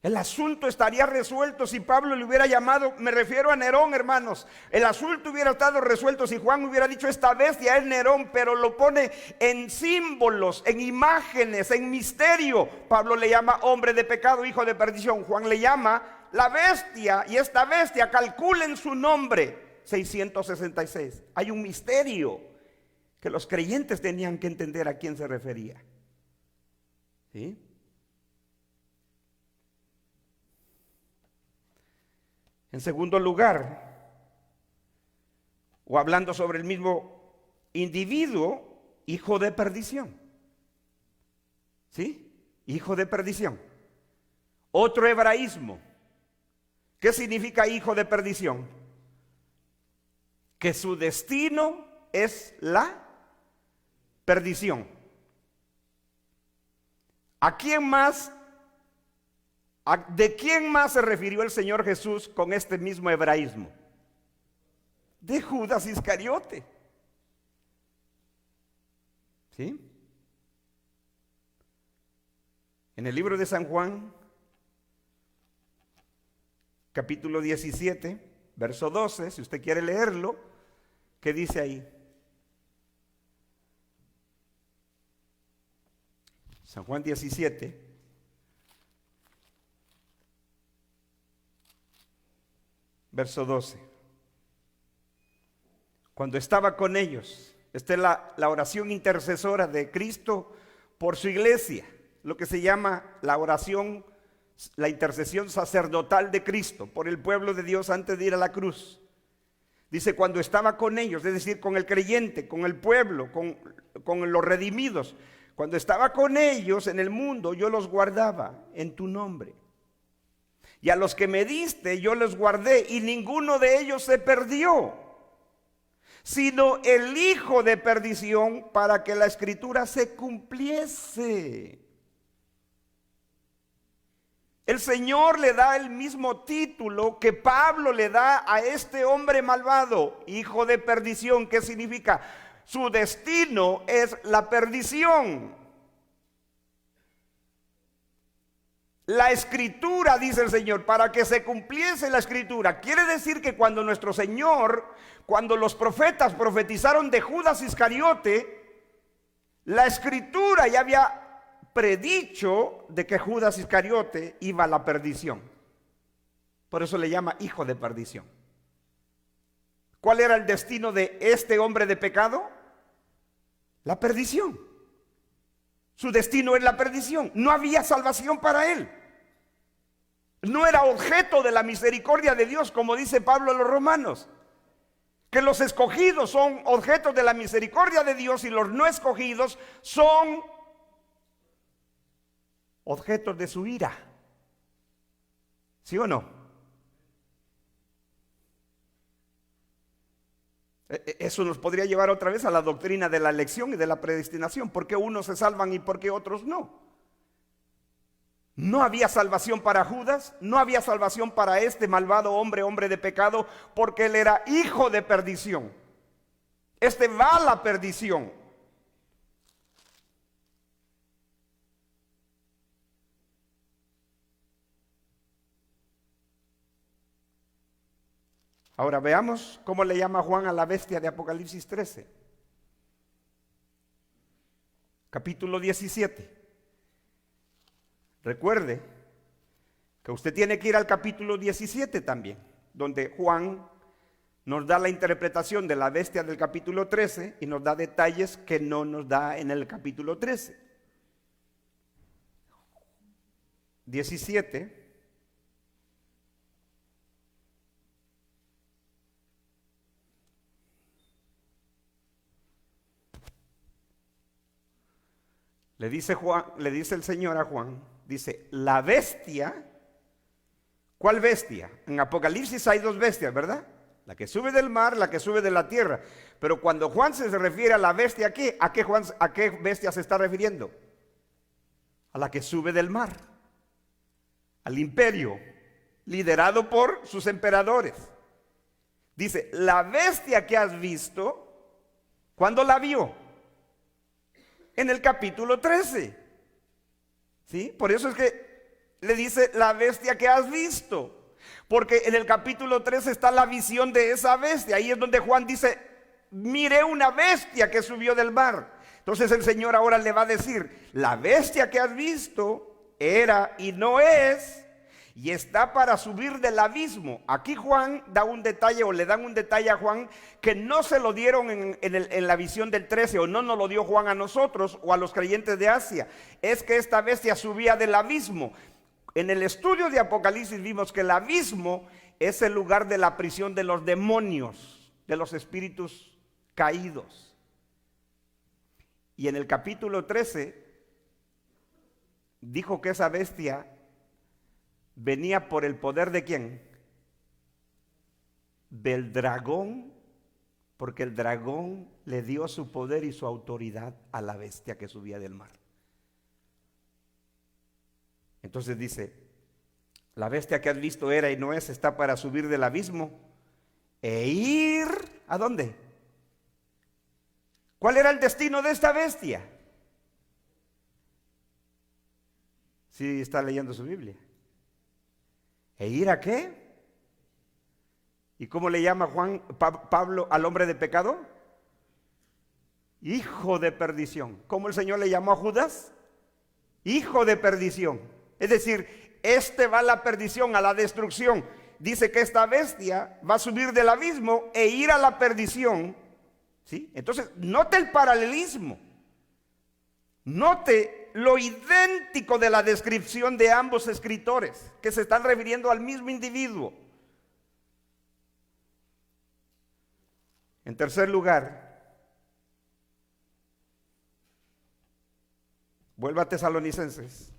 El asunto estaría resuelto si Pablo le hubiera llamado, me refiero a Nerón, hermanos. El asunto hubiera estado resuelto si Juan hubiera dicho esta bestia es Nerón, pero lo pone en símbolos, en imágenes, en misterio. Pablo le llama hombre de pecado, hijo de perdición. Juan le llama la bestia, y esta bestia, calculen su nombre, 666. Hay un misterio que los creyentes tenían que entender a quién se refería. ¿Sí? En segundo lugar, o hablando sobre el mismo individuo, hijo de perdición. ¿Sí? Hijo de perdición. Otro hebraísmo. ¿Qué significa hijo de perdición? Que su destino es la perdición. ¿A quién más? ¿De quién más se refirió el Señor Jesús con este mismo hebraísmo? De Judas Iscariote. ¿Sí? En el libro de San Juan, capítulo 17, verso 12, si usted quiere leerlo, ¿qué dice ahí? San Juan 17, verso 12. Cuando estaba con ellos, esta es la oración intercesora de Cristo por su iglesia, lo que se llama la oración, la intercesión sacerdotal de Cristo por el pueblo de Dios antes de ir a la cruz. Dice, cuando estaba con ellos, es decir, con el creyente, con el pueblo, con los redimidos. Cuando estaba con ellos en el mundo, yo los guardaba en tu nombre. Y a los que me diste, yo los guardé, y ninguno de ellos se perdió, sino el hijo de perdición, para que la escritura se cumpliese. El Señor le da el mismo título que Pablo le da a este hombre malvado, hijo de perdición. ¿Qué significa? Su destino es la perdición. La escritura, dice el Señor, para que se cumpliese la escritura. Quiere decir que cuando nuestro Señor, cuando los profetas profetizaron de Judas Iscariote, la escritura ya había predicho de que Judas Iscariote iba a la perdición. Por eso le llama hijo de perdición. ¿Cuál era el destino de este hombre de pecado? La perdición. Su destino es la perdición. No había salvación para él. No era objeto de la misericordia de Dios, como dice Pablo a los romanos. Que los escogidos son objetos de la misericordia de Dios y los no escogidos son objetos de su ira. ¿Sí o no? Eso nos podría llevar otra vez a la doctrina de la elección y de la predestinación. ¿Por qué unos se salvan y por qué otros no? No había salvación para Judas, no había salvación para este malvado hombre, hombre de pecado, porque él era hijo de perdición. Este va a la perdición. Ahora veamos cómo le llama Juan a la bestia de Apocalipsis 13. Capítulo 17. Recuerde que usted tiene que ir al capítulo 17 también, donde Juan nos da la interpretación de la bestia del capítulo 13 y nos da detalles que no nos da en el capítulo 13. 17. Le dice el Señor a Juan, dice, la bestia. ¿Cuál bestia? En Apocalipsis hay dos bestias, ¿verdad? La que sube del mar, la que sube de la tierra. Pero cuando Juan se refiere a la bestia aquí, ¿a qué bestia se está refiriendo? A la que sube del mar, al imperio, liderado por sus emperadores. Dice, la bestia que has visto, ¿cuándo la vio? En el capítulo 13. ¿Sí? Por eso es que le dice la bestia que has visto. Porque en el capítulo 13 está la visión de esa bestia. Ahí es donde Juan dice, miré una bestia que subió del mar. Entonces el Señor ahora le va a decir, la bestia que has visto era y no es, y está para subir del abismo. Aquí Juan da un detalle, o le dan un detalle a Juan que no se lo dieron en la visión del 13, o no nos lo dio Juan a nosotros o a los creyentes de Asia. Es que esta bestia subía del abismo. En el estudio de Apocalipsis vimos que el abismo es el lugar de la prisión de los demonios, de los espíritus caídos. Y en el capítulo 13 dijo que esa bestia venía por el poder de ¿quién? Del dragón, porque el dragón le dio su poder y su autoridad a la bestia que subía del mar. Entonces dice, la bestia que has visto era y no es, está para subir del abismo e ir, ¿a dónde? ¿Cuál era el destino de esta bestia? Sí, está leyendo su Biblia. ¿E ir a qué? ¿Y cómo le llama Pablo al hombre de pecado? Hijo de perdición. ¿Cómo el Señor le llamó a Judas? Hijo de perdición. Es decir, este va a la perdición, a la destrucción. Dice que esta bestia va a subir del abismo e ir a la perdición. ¿Sí? Entonces, note el paralelismo. Note lo idéntico de la descripción de ambos escritores, que se están refiriendo al mismo individuo. En tercer lugar, vuelva a Tesalonicenses.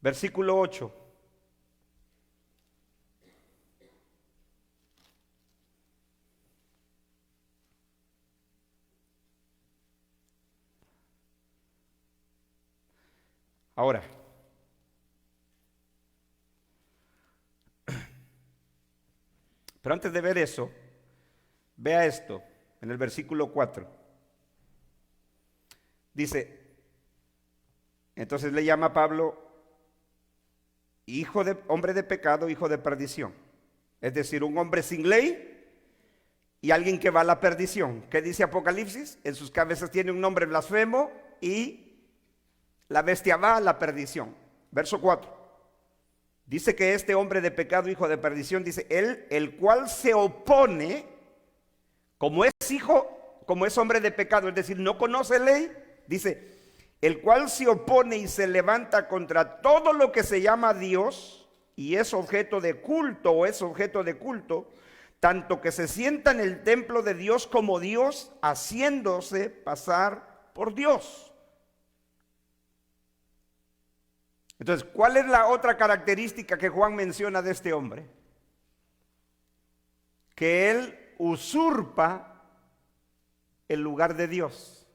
Versículo 8. Ahora, Pero antes de ver eso, vea esto en el versículo 4. Dice, entonces le llama a Pablo hombre de pecado, hijo de perdición. Es decir, un hombre sin ley y alguien que va a la perdición. ¿Qué dice Apocalipsis? En sus cabezas tiene un nombre blasfemo y la bestia va a la perdición. Verso 4. Dice que este hombre de pecado, hijo de perdición, dice, él, el cual se opone, como es hijo, como es hombre de pecado, es decir, no conoce ley, dice, el cual se opone y se levanta contra todo lo que se llama Dios y es objeto de culto o es objeto de culto, tanto que se sienta en el templo de Dios como Dios, haciéndose pasar por Dios. Entonces, ¿cuál es la otra característica que Juan menciona de este hombre? Que él usurpa el lugar de Dios.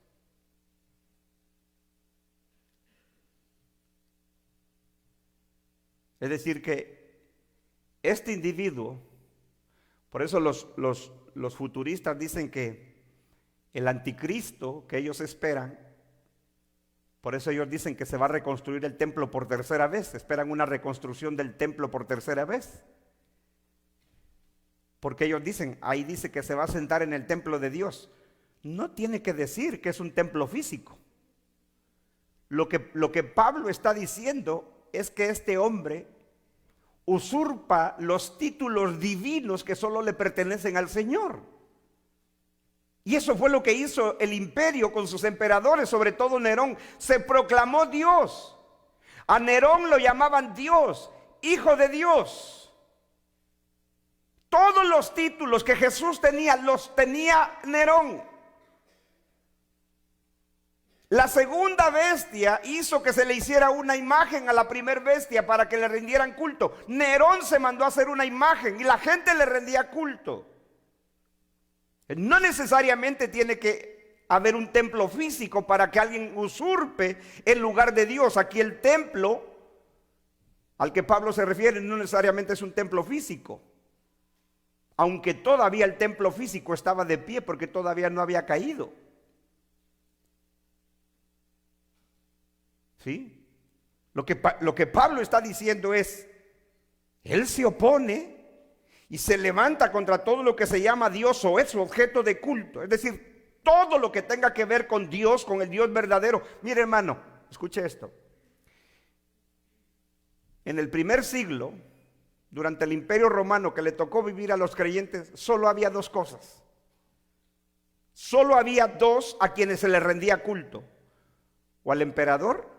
Es decir, que este individuo, por eso los futuristas dicen que el anticristo que ellos esperan, por eso ellos dicen que se va a reconstruir el templo por tercera vez, esperan una reconstrucción del templo por tercera vez. Porque ellos dicen, ahí dice que se va a sentar en el templo de Dios. No tiene que decir que es un templo físico. Lo que Pablo está diciendo es que este hombre usurpa los títulos divinos que solo le pertenecen al Señor. Y eso fue lo que hizo el imperio con sus emperadores, sobre todo Nerón. Se proclamó Dios. A Nerón lo llamaban Dios, hijo de Dios. Todos los títulos que Jesús tenía, los tenía Nerón. La segunda bestia hizo que se le hiciera una imagen a la primera bestia para que le rindieran culto. Nerón se mandó a hacer una imagen y la gente le rendía culto. No necesariamente tiene que haber un templo físico para que alguien usurpe el lugar de Dios. Aquí el templo al que Pablo se refiere no necesariamente es un templo físico. Aunque todavía el templo físico estaba de pie porque todavía no había caído. ¿Sí? Lo que Pablo está diciendo es, él se opone y se levanta contra todo lo que se llama Dios o es objeto de culto. Es decir, todo lo que tenga que ver con Dios, con el Dios verdadero. Mire, hermano, escuche esto. En el primer siglo, durante el Imperio Romano que le tocó vivir a los creyentes, solo había dos cosas. Solo había dos a quienes se les rendía culto. O al emperador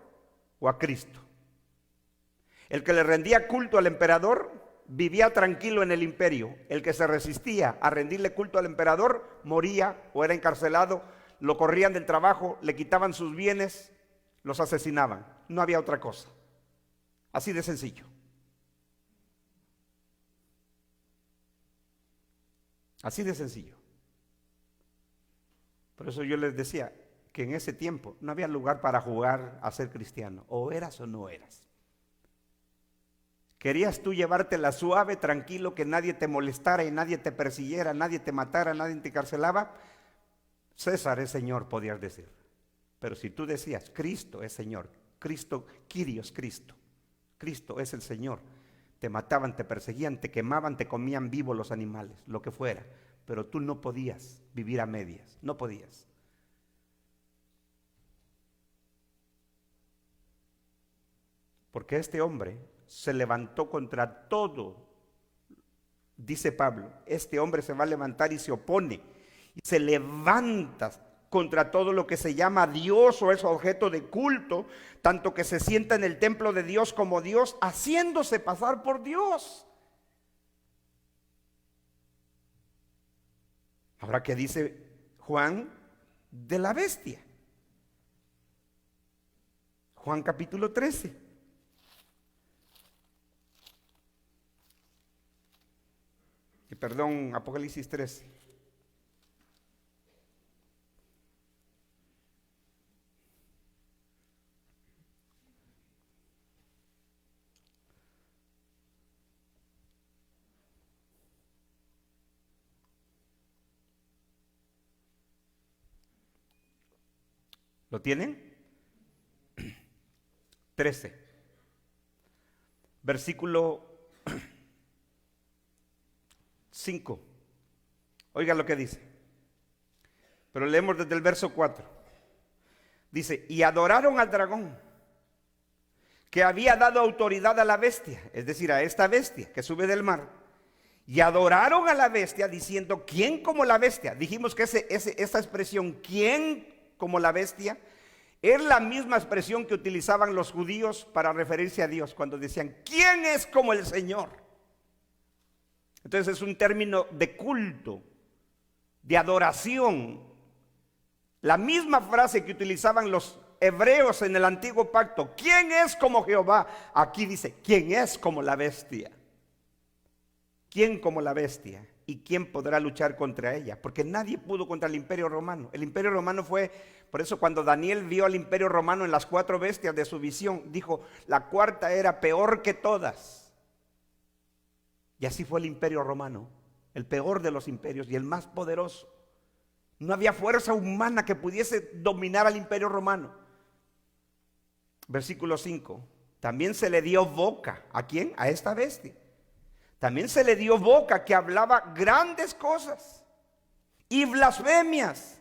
o a Cristo. El que le rendía culto al emperador vivía tranquilo en el imperio. El que se resistía a rendirle culto al emperador moría o era encarcelado, lo corrían del trabajo, le quitaban sus bienes, los asesinaban. No había otra cosa. Así de sencillo. Así de sencillo. Por eso yo les decía que en ese tiempo no había lugar para jugar a ser cristiano. O eras o no eras. ¿Querías tú llevártela suave, tranquilo, que nadie te molestara y nadie te persiguiera, nadie te matara, nadie te encarcelaba? César es Señor, podías decir. Pero si tú decías, Cristo es Señor, Cristo, Kyrios, Cristo es el Señor, te mataban, te perseguían, te quemaban, te comían vivos los animales, lo que fuera. Pero tú no podías vivir a medias, no podías. Porque este hombre se levantó contra todo. Dice Pablo, este hombre se va a levantar y se opone y se levanta contra todo lo que se llama Dios o es objeto de culto, tanto que se sienta en el templo de Dios como Dios, haciéndose pasar por Dios. Ahora, ¿qué dice Juan de la bestia? Juan capítulo 13. Perdón, Apocalipsis 13. ¿Lo tienen? 13. Versículo 5. Oiga lo que dice. Pero leemos desde el verso 4. Dice, y adoraron al dragón, que había dado autoridad a la bestia, es decir, a esta bestia que sube del mar. Y adoraron a la bestia diciendo, ¿quién como la bestia? Dijimos que esta expresión, ¿quién como la bestia? Es la misma expresión que utilizaban los judíos para referirse a Dios cuando decían, ¿quién es como el Señor? Entonces es un término de culto, de adoración. La misma frase que utilizaban los hebreos en el antiguo pacto, ¿quién es como Jehová? Aquí dice, ¿quién es como la bestia? ¿Quién como la bestia? ¿Y quién podrá luchar contra ella? Porque nadie pudo contra el imperio romano. El imperio romano fue, por eso cuando Daniel vio al imperio romano en las 4 bestias de su visión, dijo, la cuarta era peor que todas. Y así fue el imperio romano, el peor de los imperios y el más poderoso. No había fuerza humana que pudiese dominar al imperio romano. Versículo 5. También se le dio boca. ¿A quién? A esta bestia. También se le dio boca que hablaba grandes cosas y blasfemias.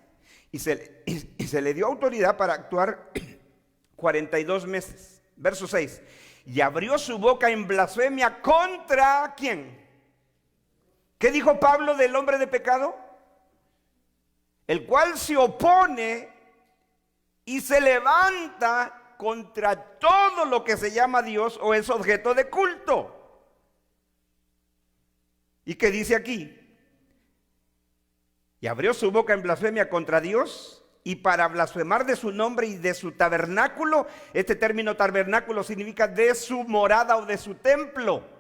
Y se le dio autoridad para actuar 42 meses. Verso 6. Y abrió su boca en blasfemia contra ¿quién? ¿Qué dijo Pablo del hombre de pecado? El cual se opone y se levanta contra todo lo que se llama Dios o es objeto de culto. ¿Y qué dice aquí? Y abrió su boca en blasfemia contra Dios y para blasfemar de su nombre y de su tabernáculo. Este término tabernáculo significa de su morada o de su templo.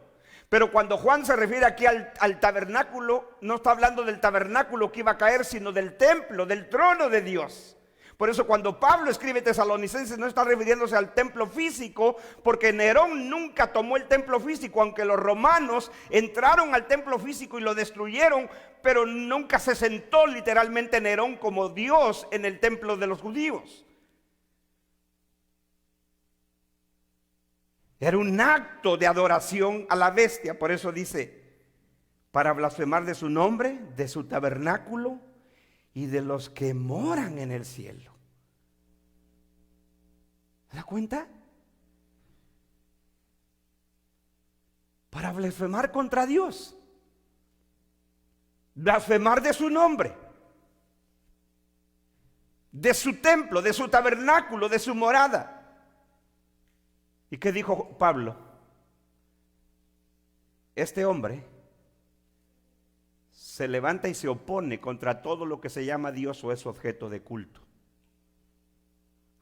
Pero cuando Juan se refiere aquí al tabernáculo, no está hablando del tabernáculo que iba a caer, sino del templo, del trono de Dios. Por eso cuando Pablo escribe Tesalonicenses no está refiriéndose al templo físico, porque Nerón nunca tomó el templo físico, aunque los romanos entraron al templo físico y lo destruyeron, pero nunca se sentó literalmente Nerón como Dios en el templo de los judíos. Era un acto de adoración a la bestia, por eso dice, para blasfemar de su nombre, de su tabernáculo y de los que moran en el cielo. ¿Se da cuenta? Para blasfemar contra Dios. Blasfemar de su nombre, de su templo, de su tabernáculo, de su morada. ¿Y qué dijo Pablo? Este hombre se levanta y se opone contra todo lo que se llama Dios o es objeto de culto.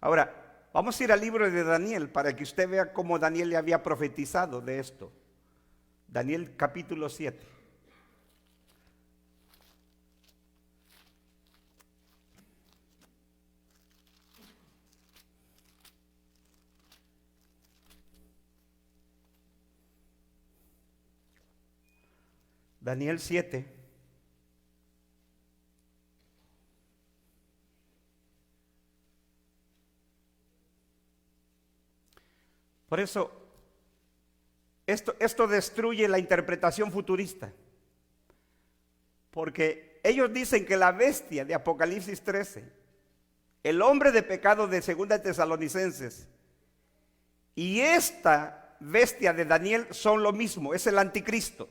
Ahora, vamos a ir al libro de Daniel para que usted vea cómo Daniel le había profetizado de esto. Daniel capítulo 7. Daniel 7. Por eso, esto destruye la interpretación futurista. Porque ellos dicen que la bestia de Apocalipsis 13, el hombre de pecado de 2 Tesalonicenses y esta bestia de Daniel son lo mismo, es el anticristo.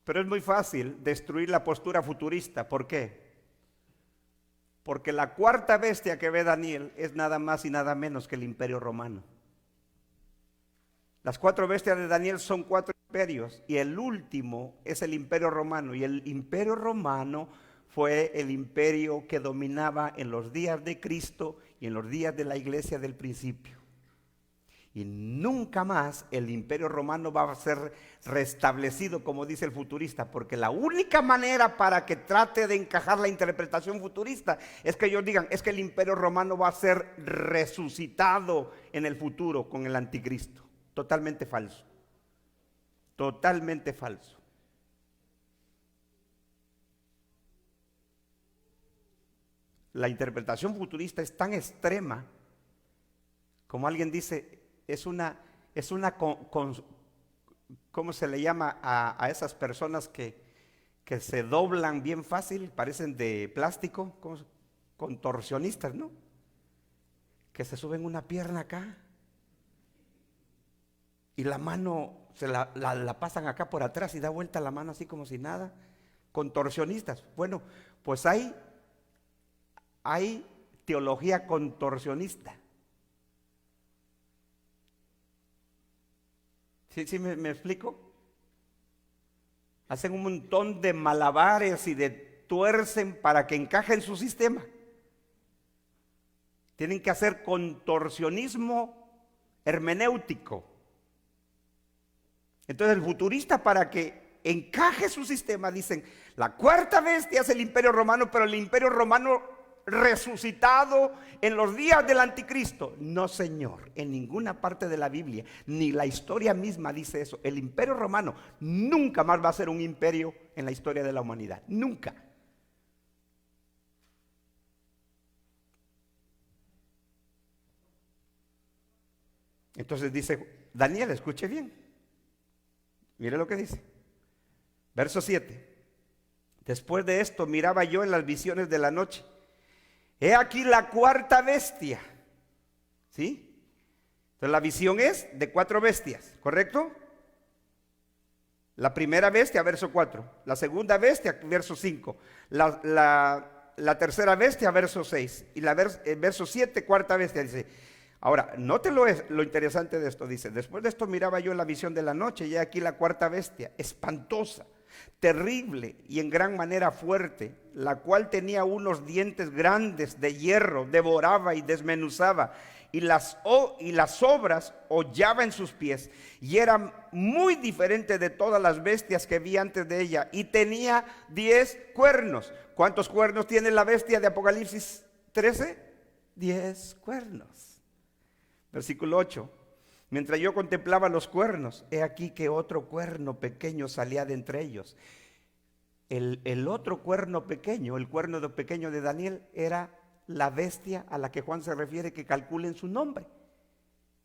Pero es muy fácil destruir la postura futurista. ¿Por qué? Porque la cuarta bestia que ve Daniel es nada más y nada menos que el imperio romano. Las 4 bestias de Daniel son 4 imperios y el último es el imperio romano. Y el imperio romano fue el imperio que dominaba en los días de Cristo y en los días de la iglesia del principio. Y nunca más el imperio romano va a ser restablecido, como dice el futurista, porque la única manera para que trate de encajar la interpretación futurista es que ellos digan, es que el imperio romano va a ser resucitado en el futuro con el anticristo. Totalmente falso. Totalmente falso. la interpretación futurista es tan extrema, como alguien dice, ¿cómo se le llama a esas personas que se doblan bien fácil, parecen de plástico, contorsionistas, ¿no? Que se suben una pierna acá y la mano se la pasan acá por atrás y da vuelta la mano así como si nada. Contorsionistas. Bueno, pues hay teología contorsionista. ¿Sí me explico? Hacen un montón de malabares y de tuercen para que encaje en su sistema. Tienen que hacer contorsionismo hermenéutico. Entonces el futurista, para que encaje su sistema, dicen, la cuarta bestia es el Imperio Romano, pero el Imperio Romano resucitado en los días del anticristo. No, señor, en ninguna parte de la Biblia, ni la historia misma dice eso. El Imperio Romano nunca más va a ser un imperio en la historia de la humanidad, nunca. Entonces dice Daniel, escuche bien, mire lo que dice, verso 7. Después de esto miraba yo en las visiones de la noche, he aquí la cuarta bestia, ¿sí? Entonces la visión es de 4 bestias, ¿correcto? La primera bestia, verso 4, la segunda bestia, verso 5, la tercera bestia, verso 6, y verso 7, cuarta bestia, dice. Ahora, note lo interesante de esto, dice, después de esto miraba yo en la visión de la noche, y aquí la cuarta bestia, espantosa, terrible y en gran manera fuerte, la cual tenía unos dientes grandes de hierro, devoraba y desmenuzaba, y las obras hollaba en sus pies, y era muy diferente de todas las bestias que vi antes de ella, y tenía 10 cuernos. ¿Cuántos cuernos tiene la bestia de Apocalipsis 13? 10 cuernos. Versículo 8, mientras yo contemplaba los cuernos, he aquí que otro cuerno pequeño salía de entre ellos. El otro cuerno pequeño, el cuerno pequeño de Daniel, era la bestia a la que Juan se refiere, que calculen su nombre,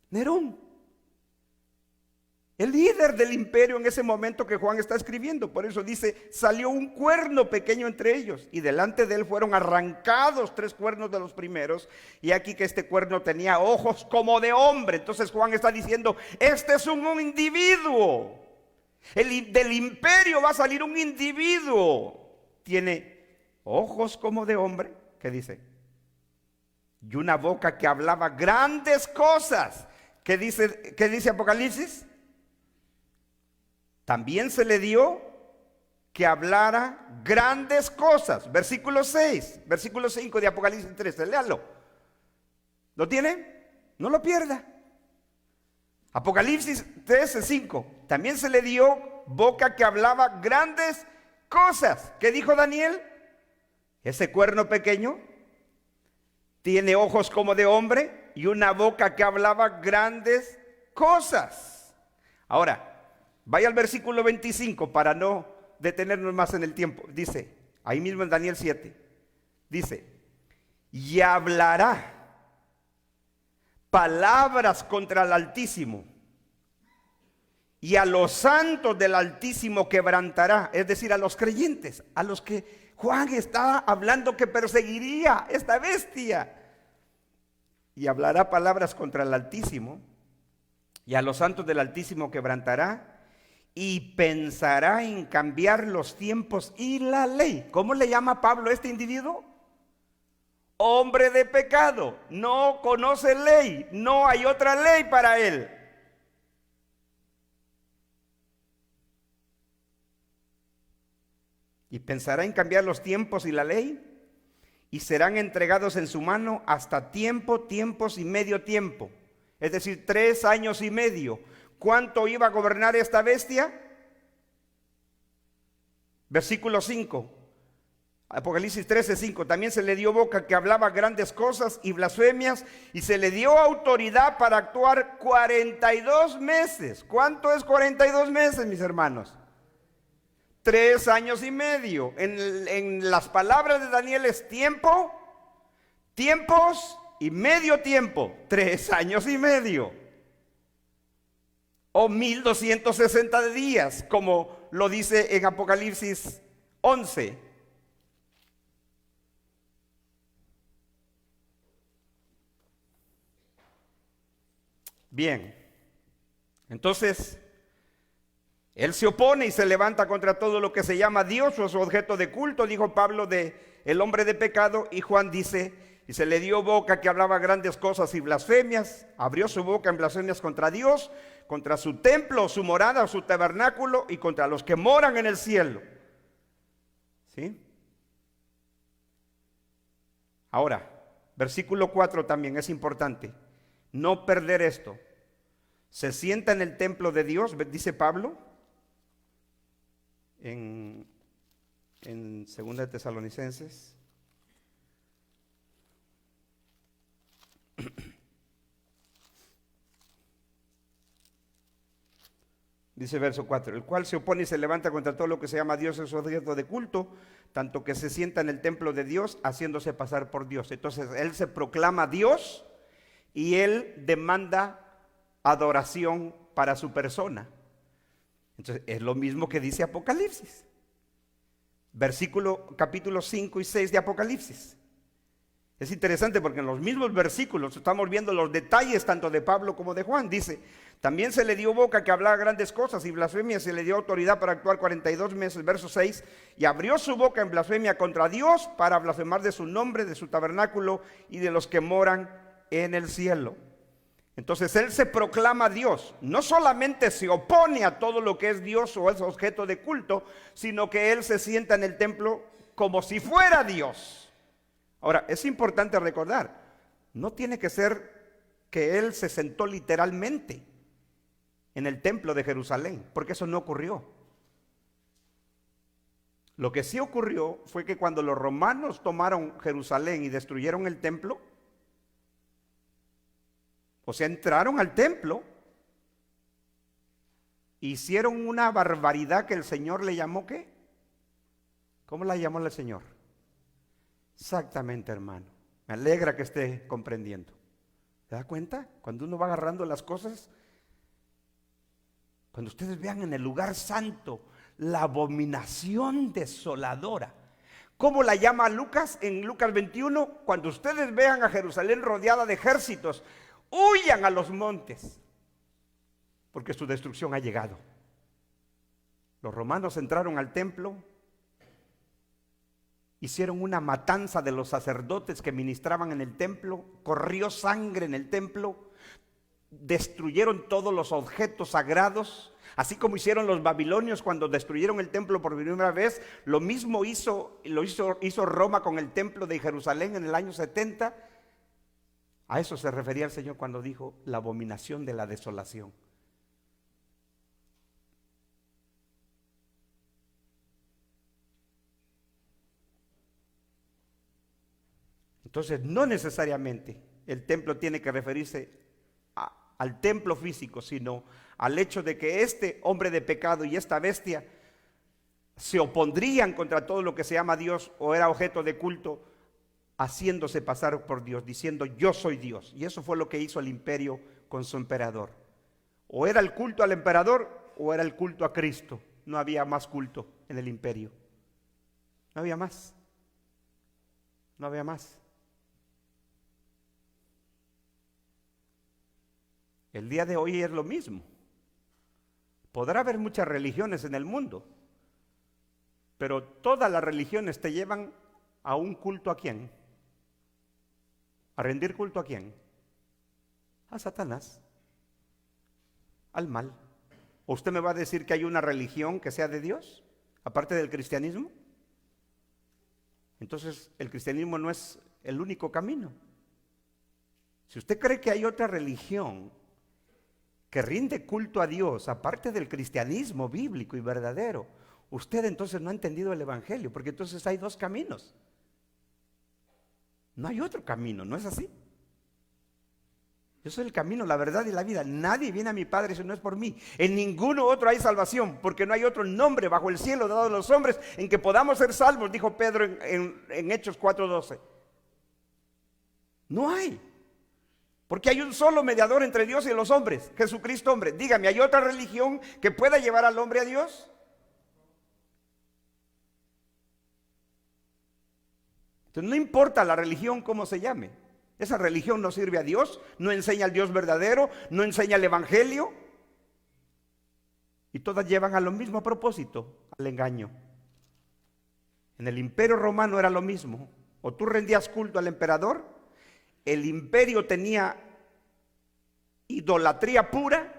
Nerón. El líder del imperio en ese momento que Juan está escribiendo. Por eso dice, salió un cuerno pequeño entre ellos, y delante de él fueron arrancados 3 cuernos de los primeros, y aquí que este cuerno tenía ojos como de hombre. Entonces Juan está diciendo, este es un individuo. Del imperio va a salir un individuo. Tiene ojos como de hombre, ¿qué dice? Y una boca que hablaba grandes cosas. ¿Qué dice Apocalipsis? También se le dio que hablara grandes cosas. Versículo 6, versículo 5 de Apocalipsis 13, léalo. ¿Lo tiene? No lo pierda. Apocalipsis 13, 5. También se le dio boca que hablaba grandes cosas. ¿Qué dijo Daniel? Ese cuerno pequeño tiene ojos como de hombre y una boca que hablaba grandes cosas. Ahora, vaya al versículo 25 para no detenernos más en el tiempo. Dice, ahí mismo en Daniel 7, dice, y hablará palabras contra el Altísimo, y a los santos del Altísimo quebrantará, es decir, a los creyentes, a los que Juan está hablando que perseguiría esta bestia. Y hablará palabras contra el Altísimo, y a los santos del Altísimo quebrantará, y pensará en cambiar los tiempos y la ley. ¿Cómo le llama Pablo a este individuo? Hombre de pecado, no conoce ley, no hay otra ley para él. Y pensará en cambiar los tiempos y la ley, y serán entregados en su mano hasta tiempos y medio tiempo, es decir, 3 años y medio. ¿Cuánto iba a gobernar esta bestia? Versículo 5, Apocalipsis 13, 5. También se le dio boca que hablaba grandes cosas y blasfemias, y se le dio autoridad para actuar 42 meses. ¿Cuánto es 42 meses, mis hermanos? 3 años y medio. En las palabras de Daniel es tiempo tiempos y medio tiempo, 3 años y medio. O 1260 días, como lo dice en Apocalipsis 11. Bien, entonces, él se opone y se levanta contra todo lo que se llama Dios o su objeto de culto, dijo Pablo de el hombre de pecado, y Juan dice, y se le dio boca que hablaba grandes cosas y blasfemias, abrió su boca en blasfemias contra Dios, contra su templo, su morada, su tabernáculo y contra los que moran en el cielo. ¿Sí? Ahora, versículo 4 también es importante. No perder esto. Se sienta en el templo de Dios, dice Pablo, en 2 de Tesalonicenses. Dice verso 4, el cual se opone y se levanta contra todo lo que se llama Dios en su objeto de culto, tanto que se sienta en el templo de Dios, haciéndose pasar por Dios. Entonces, él se proclama Dios y él demanda adoración para su persona. Entonces, es lo mismo que dice Apocalipsis. Capítulos 5 y 6 de Apocalipsis. Es interesante porque en los mismos versículos estamos viendo los detalles tanto de Pablo como de Juan. Dice, también se le dio boca que hablaba grandes cosas y blasfemia, se le dio autoridad para actuar 42 meses, verso 6, y abrió su boca en blasfemia contra Dios para blasfemar de su nombre, de su tabernáculo y de los que moran en el cielo. Entonces él se proclama Dios, no solamente se opone a todo lo que es Dios o es objeto de culto, sino que él se sienta en el templo como si fuera Dios. Ahora, es importante recordar, no tiene que ser que él se sentó literalmente en el templo de Jerusalén, porque eso no ocurrió. Lo que sí ocurrió fue que cuando los romanos tomaron Jerusalén y destruyeron el templo, o sea, entraron al templo, hicieron una barbaridad que el Señor le llamó, ¿qué? ¿Cómo la llamó el Señor? Exactamente, hermano. Me alegra que esté comprendiendo. ¿Se da cuenta? Cuando uno va agarrando las cosas, cuando ustedes vean en el lugar santo la abominación desoladora, ¿cómo la llama Lucas en Lucas 21? Cuando ustedes vean a Jerusalén rodeada de ejércitos, huyan a los montes, porque su destrucción ha llegado. Los romanos entraron al templo, hicieron una matanza de los sacerdotes que ministraban en el templo, corrió sangre en el templo, destruyeron todos los objetos sagrados, así como hicieron los babilonios cuando destruyeron el templo por primera vez. Lo mismo hizo Roma con el templo de Jerusalén en el año 70. A eso se refería el Señor cuando dijo la abominación de la desolación. Entonces, no necesariamente el templo tiene que referirse al templo físico, sino al hecho de que este hombre de pecado y esta bestia se opondrían contra todo lo que se llama Dios o era objeto de culto, haciéndose pasar por Dios, diciendo yo soy Dios. Y eso fue lo que hizo el imperio con su emperador. O era el culto al emperador o era el culto a Cristo. No había más culto en el imperio. No había más. No había más. El día de hoy es lo mismo. Podrá haber muchas religiones en el mundo, pero todas las religiones te llevan a un culto ¿a quién? ¿A rendir culto a quién? A Satanás, al mal. ¿O usted me va a decir que hay una religión que sea de Dios, aparte del cristianismo? Entonces, el cristianismo no es el único camino. Si usted cree que hay otra religión que rinde culto a Dios, aparte del cristianismo bíblico y verdadero, usted entonces no ha entendido el evangelio, porque entonces hay dos caminos. No hay otro camino, ¿no es así? Yo soy el camino, la verdad y la vida. Nadie viene a mi Padre si no es por mí. En ninguno otro hay salvación, porque no hay otro nombre bajo el cielo dado a los hombres en que podamos ser salvos, dijo Pedro en Hechos 4:12. No hay. Porque hay un solo mediador entre Dios y los hombres, Jesucristo hombre. Dígame, ¿hay otra religión que pueda llevar al hombre a Dios? Entonces no importa la religión cómo se llame. Esa religión no sirve a Dios, no enseña al Dios verdadero, no enseña el evangelio. Y todas llevan a lo mismo propósito, al engaño. En el Imperio Romano era lo mismo. O tú rendías culto al emperador, el imperio tenía idolatría pura,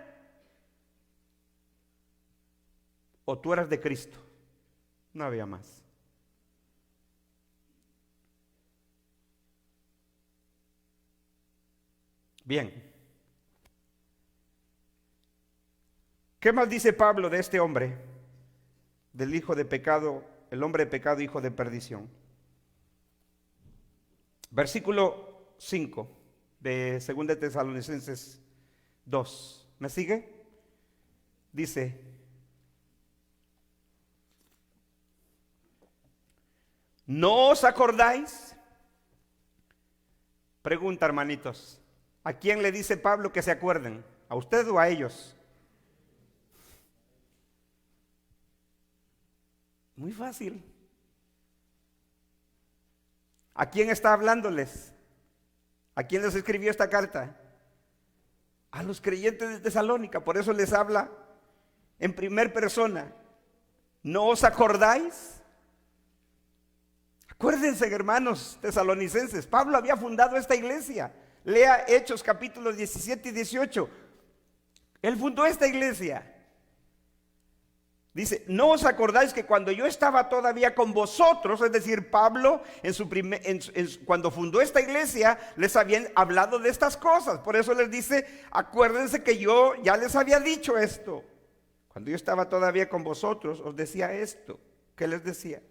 o tú eras de Cristo. No había más. Bien. ¿Qué más dice Pablo de este hombre? Del hijo de pecado, el hombre de pecado, hijo de perdición. Versículo 5 de 2 de Tesalonicenses 2. ¿Me sigue? Dice: ¿no os acordáis? Pregunta, hermanitos, ¿a quién le dice Pablo que se acuerden? ¿A usted o a ellos? Muy fácil. ¿A quién está hablándoles? ¿A quién les escribió esta carta? A los creyentes de Tesalónica. Por eso les habla en primera persona. ¿No os acordáis? Acuérdense, hermanos tesalonicenses, Pablo había fundado esta iglesia. Lea Hechos capítulos 17 y 18. Él fundó esta iglesia. Dice: ¿no os acordáis que cuando yo estaba todavía con vosotros, es decir, Pablo cuando fundó esta iglesia, les habían hablado de estas cosas? Por eso les dice: acuérdense que yo ya les había dicho esto. Cuando yo estaba todavía con vosotros, os decía esto. ¿Qué les decía?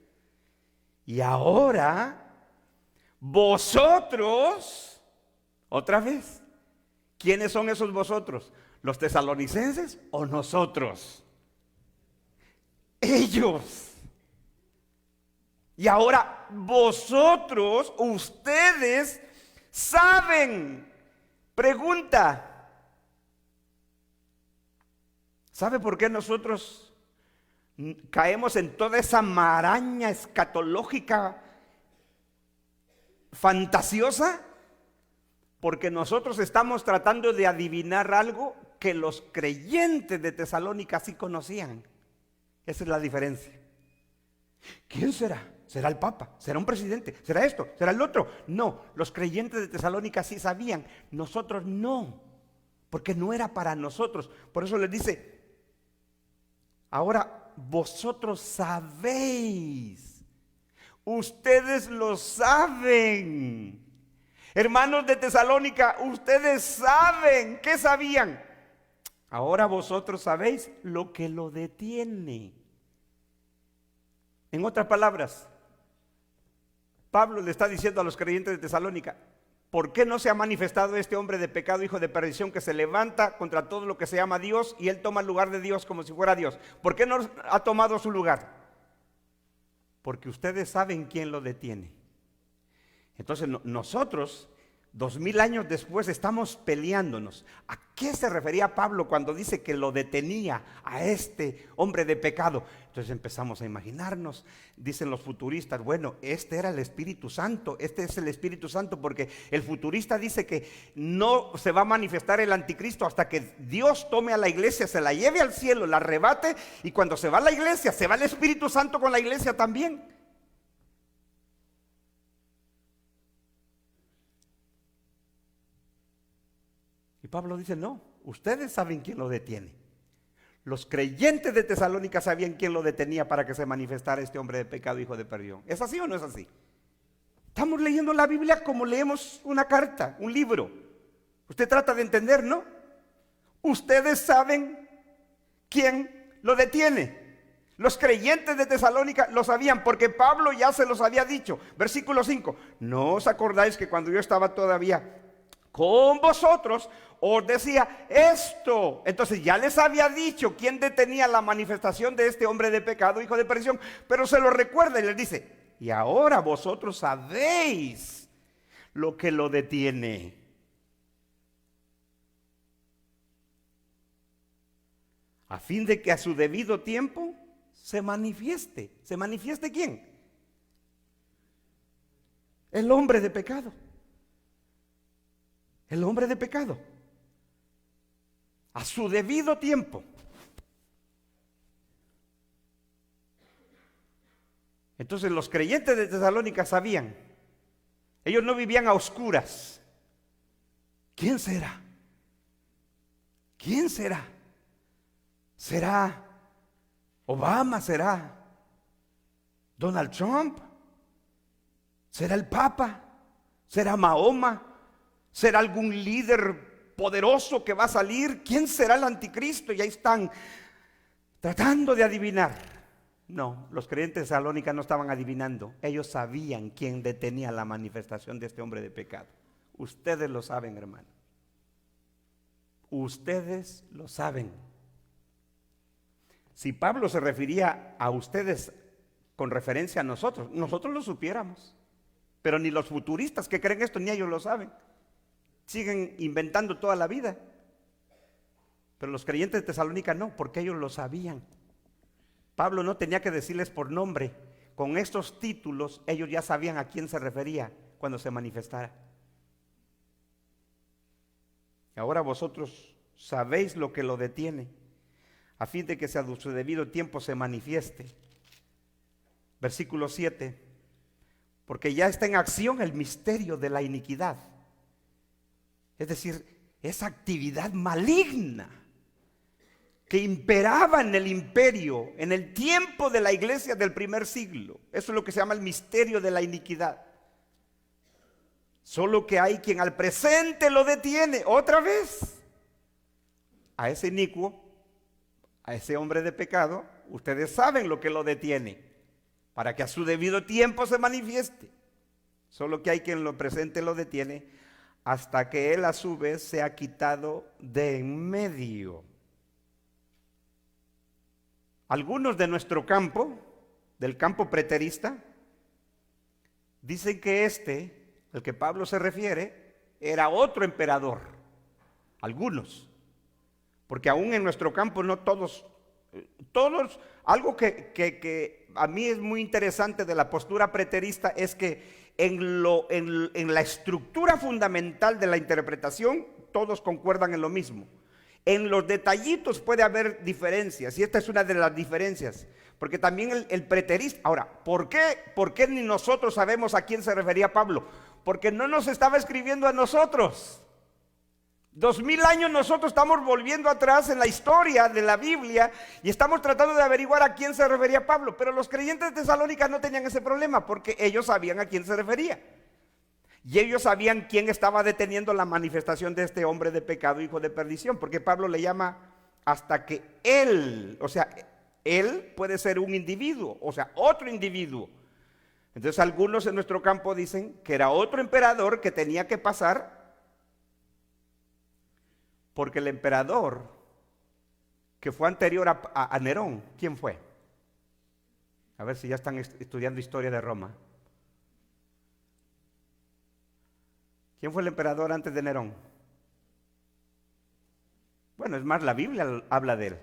Y ahora, vosotros, otra vez, ¿quiénes son esos vosotros? ¿Los tesalonicenses o nosotros? Ellos. Y ahora vosotros, ustedes saben. Pregunta: ¿sabe por qué nosotros caemos en toda esa maraña escatológica fantasiosa? Porque nosotros estamos tratando de adivinar algo que los creyentes de Tesalónica sí conocían. Esa es la diferencia. ¿Quién será? ¿Será el Papa? ¿Será un presidente? ¿Será esto? ¿Será el otro? No, los creyentes de Tesalónica sí sabían, nosotros no, porque no era para nosotros. Por eso les dice: ahora vosotros sabéis, ustedes lo saben. Hermanos de Tesalónica, ustedes saben. ¿Qué sabían? Ahora vosotros sabéis lo que lo detiene. En otras palabras, Pablo le está diciendo a los creyentes de Tesalónica: ¿por qué no se ha manifestado este hombre de pecado, hijo de perdición, que se levanta contra todo lo que se llama Dios y él toma el lugar de Dios como si fuera Dios? ¿Por qué no ha tomado su lugar? Porque ustedes saben quién lo detiene. Entonces nosotros, 2000 años después, estamos peleándonos. ¿A qué se refería Pablo cuando dice que lo detenía a este hombre de pecado? Entonces empezamos a imaginarnos. Dicen los futuristas: bueno, este era el Espíritu Santo, este es el Espíritu Santo, porque el futurista dice que no se va a manifestar el anticristo hasta que Dios tome a la iglesia, se la lleve al cielo, la arrebate, y cuando se va a la iglesia, se va el Espíritu Santo con la iglesia también. Y Pablo dice: no, ustedes saben quién lo detiene. Los creyentes de Tesalónica sabían quién lo detenía para que se manifestara este hombre de pecado, hijo de perdición. ¿Es así o no es así? Estamos leyendo la Biblia como leemos una carta, un libro. Usted trata de entender, ¿no? Ustedes saben quién lo detiene. Los creyentes de Tesalónica lo sabían porque Pablo ya se los había dicho. Versículo 5: ¿no os acordáis que cuando yo estaba todavía con vosotros os decía esto? Entonces ya les había dicho quién detenía la manifestación de este hombre de pecado, hijo de perdición, pero se lo recuerda y les dice: y ahora vosotros sabéis lo que lo detiene. A fin de que a su debido tiempo se manifieste. ¿Se manifieste quién? El hombre de pecado. El hombre de pecado. A su debido tiempo. Entonces los creyentes de Tesalónica sabían. Ellos no vivían a oscuras. ¿Quién será? ¿Quién será? ¿Será Obama? ¿Será Donald Trump? ¿Será el Papa? ¿Será Mahoma? ¿Será algún líder poderoso que va a salir? ¿Quién será el anticristo? Y ahí están tratando de adivinar. No, los creyentes de Tesalónica no estaban adivinando. Ellos sabían quién detenía la manifestación de este hombre de pecado. Ustedes lo saben, hermano. Ustedes lo saben. Si Pablo se refería a ustedes con referencia a nosotros, nosotros lo supiéramos. Pero ni los futuristas que creen esto, ni ellos lo saben. Siguen inventando toda la vida. Pero los creyentes de Tesalónica no, porque ellos lo sabían. Pablo no tenía que decirles por nombre. Con estos títulos ellos ya sabían a quién se refería cuando se manifestara. Ahora vosotros sabéis lo que lo detiene, a fin de que a su debido tiempo se manifieste. Versículo 7. Porque ya está en acción el misterio de la iniquidad. Es decir, esa actividad maligna que imperaba en el imperio, en el tiempo de la iglesia del primer siglo. Eso es lo que se llama el misterio de la iniquidad. Solo que hay quien al presente lo detiene otra vez. A ese inicuo, a ese hombre de pecado, ustedes saben lo que lo detiene, para que a su debido tiempo se manifieste. Solo que hay quien lo presente lo detiene, hasta que él a su vez se ha quitado de en medio. Algunos de nuestro campo, del campo preterista, dicen que el que Pablo se refiere, era otro emperador. Algunos. Porque aún en nuestro campo no todos, algo que a mí es muy interesante de la postura preterista es que en la estructura fundamental de la interpretación todos concuerdan en lo mismo. En los detallitos puede haber diferencias, y esta es una de las diferencias, porque también el preterista. Ahora, ¿por qué ni nosotros sabemos a quién se refería Pablo? Porque no nos estaba escribiendo a nosotros. 2000 años nosotros estamos volviendo atrás en la historia de la Biblia y estamos tratando de averiguar a quién se refería Pablo, pero los creyentes de Tesalónica no tenían ese problema porque ellos sabían a quién se refería. Y ellos sabían quién estaba deteniendo la manifestación de este hombre de pecado, hijo de perdición, porque Pablo le llama hasta que él, o sea, él puede ser un individuo, o sea, otro individuo. Entonces algunos en nuestro campo dicen que era otro emperador que tenía que pasar, porque el emperador que fue anterior a Nerón, ¿quién fue? A ver si ya están estudiando historia de Roma. ¿Quién fue el emperador antes de Nerón? Bueno, es más, la Biblia habla de él.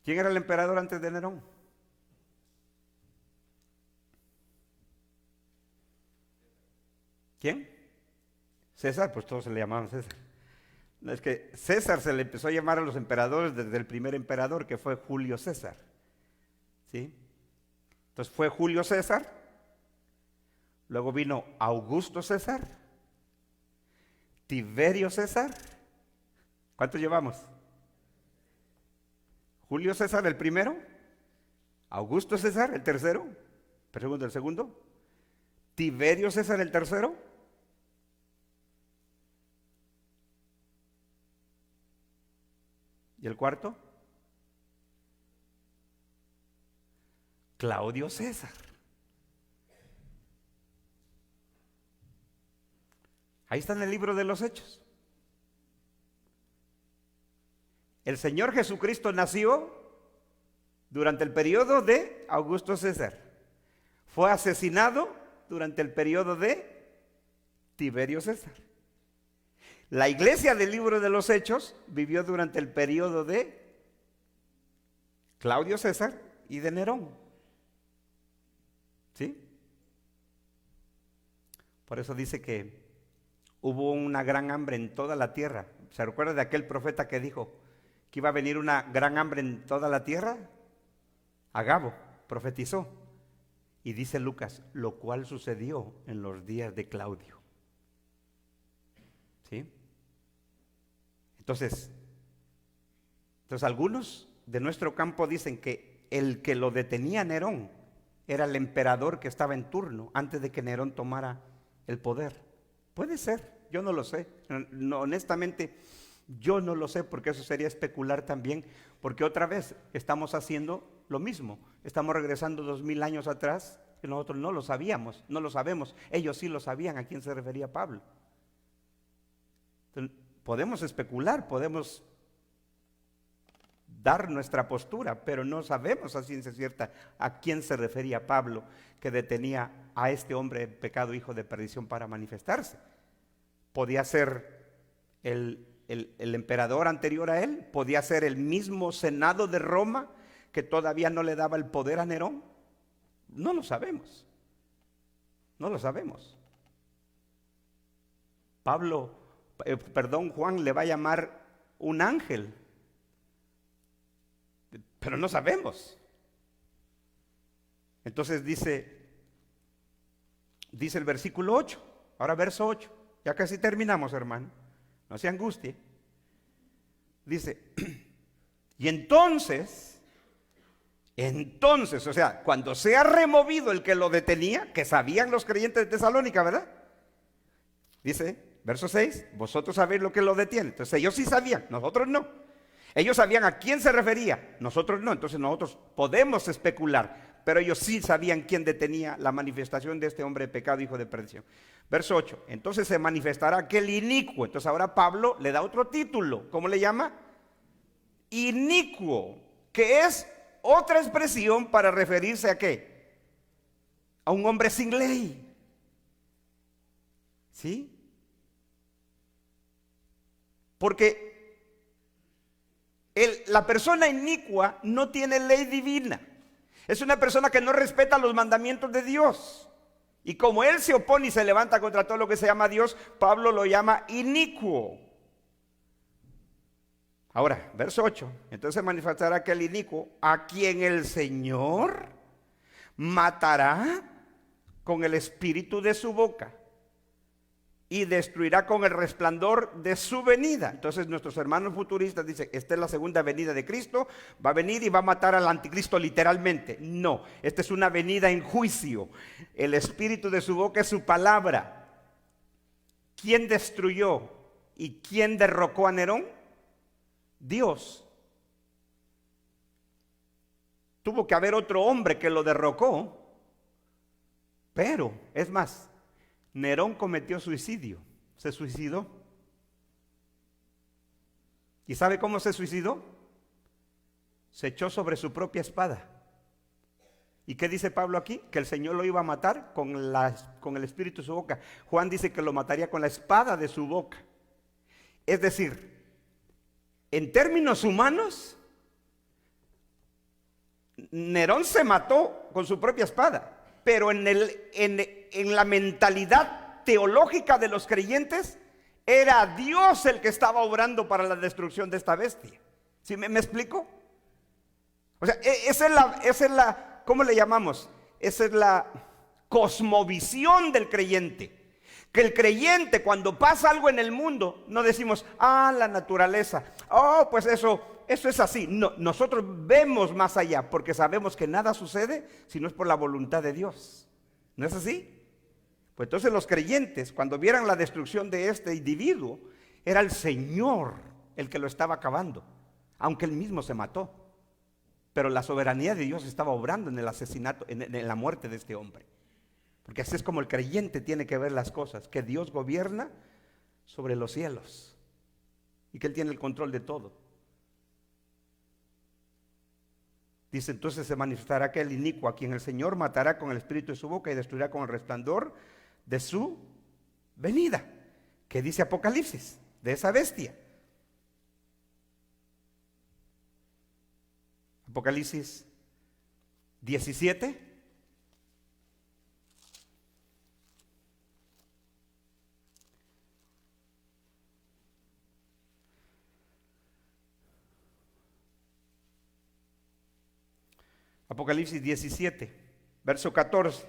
¿Quién era el emperador antes de Nerón? ¿Quién? César, pues todos se le llamaban César. No, es que César se le empezó a llamar a los emperadores desde el primer emperador, que fue Julio César. ¿Sí? Entonces fue Julio César, luego vino Augusto César, Tiberio César. ¿Cuántos llevamos? Julio César el primero, Augusto César el tercero, el segundo, Tiberio César el tercero, ¿y el cuarto? Claudio César. Ahí está en el libro de los Hechos. El Señor Jesucristo nació durante el periodo de Augusto César. fue asesinado durante el periodo de Tiberio César. La iglesia del libro de los Hechos vivió durante el periodo de Claudio César y de Nerón. ¿Sí? Por eso dice que hubo una gran hambre en toda la tierra. ¿Se recuerda de aquel profeta que dijo que iba a venir una gran hambre en toda la tierra? Agabo profetizó. Y dice Lucas, lo cual sucedió en los días de Claudio. ¿Sí? Entonces algunos de nuestro campo dicen que el que lo detenía Nerón era el emperador que estaba en turno antes de que Nerón tomara el poder. Puede ser, yo no lo sé. No, honestamente, yo no lo sé, porque eso sería especular también, porque otra vez estamos haciendo lo mismo. Estamos regresando 2000 años atrás, que nosotros no lo sabíamos, no lo sabemos. Ellos sí lo sabían a quién se refería Pablo. Entonces, podemos especular, podemos dar nuestra postura, pero no sabemos a ciencia cierta a quién se refería Pablo, que detenía a este hombre en pecado, hijo de perdición, para manifestarse. Podía ser el emperador anterior a él, podía ser el mismo Senado de Roma que todavía no le daba el poder a Nerón. No lo sabemos, no lo sabemos. Juan le va a llamar un ángel, pero no sabemos. Entonces dice el versículo 8, ahora verso 8, ya casi terminamos, hermano, no se angustie. Dice, y entonces, o sea, cuando sea removido el que lo detenía, que sabían los creyentes de Tesalónica, ¿verdad? Dice, verso 6, vosotros sabéis lo que lo detiene. Entonces ellos sí sabían, nosotros no. Ellos sabían a quién se refería, nosotros no. Entonces nosotros podemos especular, pero ellos sí sabían quién detenía la manifestación de este hombre de pecado, hijo de perdición. Verso 8, entonces se manifestará aquel inicuo. Entonces ahora Pablo le da otro título. ¿Cómo le llama? Inicuo, que es otra expresión para referirse a ¿qué? A un hombre sin ley. ¿Sí? Porque la persona inicua no tiene ley divina. Es una persona que no respeta los mandamientos de Dios. Y como él se opone y se levanta contra todo lo que se llama Dios, Pablo lo llama inicuo. Ahora, verso 8. Entonces manifestará aquel inicuo a quien el Señor matará con el espíritu de su boca y destruirá con el resplandor de su venida. Entonces nuestros hermanos futuristas dicen, esta es la segunda venida de Cristo, va a venir y va a matar al anticristo literalmente. No, esta es una venida en juicio. El espíritu de su boca es su palabra. ¿Quién destruyó y quién derrocó a Nerón? Dios. Tuvo que haber otro hombre que lo derrocó, pero, es más, Nerón cometió suicidio, se suicidó. ¿Y sabe cómo se suicidó? Se echó sobre su propia espada. ¿Y qué dice Pablo aquí? Que el Señor lo iba a matar con el espíritu de su boca. Juan dice que lo mataría con la espada de su boca. Es decir, en términos humanos, Nerón se mató con su propia espada. Pero en la mentalidad teológica de los creyentes, era Dios el que estaba obrando para la destrucción de esta bestia. ¿Sí me explico? O sea, esa es la, ¿cómo le llamamos? Esa es la cosmovisión del creyente. Que el creyente, cuando pasa algo en el mundo, no decimos, la naturaleza, pues eso es así. No, nosotros vemos más allá, porque sabemos que nada sucede si no es por la voluntad de Dios. ¿No es así? Pues entonces los creyentes, cuando vieran la destrucción de este individuo, era el Señor el que lo estaba acabando, aunque él mismo se mató. Pero la soberanía de Dios estaba obrando en el asesinato, en la muerte de este hombre. Porque así es como el creyente tiene que ver las cosas, que Dios gobierna sobre los cielos y que Él tiene el control de todo. Dice, entonces se manifestará aquel inicuo a quien el Señor matará con el espíritu de su boca y destruirá con el resplandor de su venida. ¿Qué dice Apocalipsis de esa bestia? Apocalipsis 17. Apocalipsis 17, verso 14.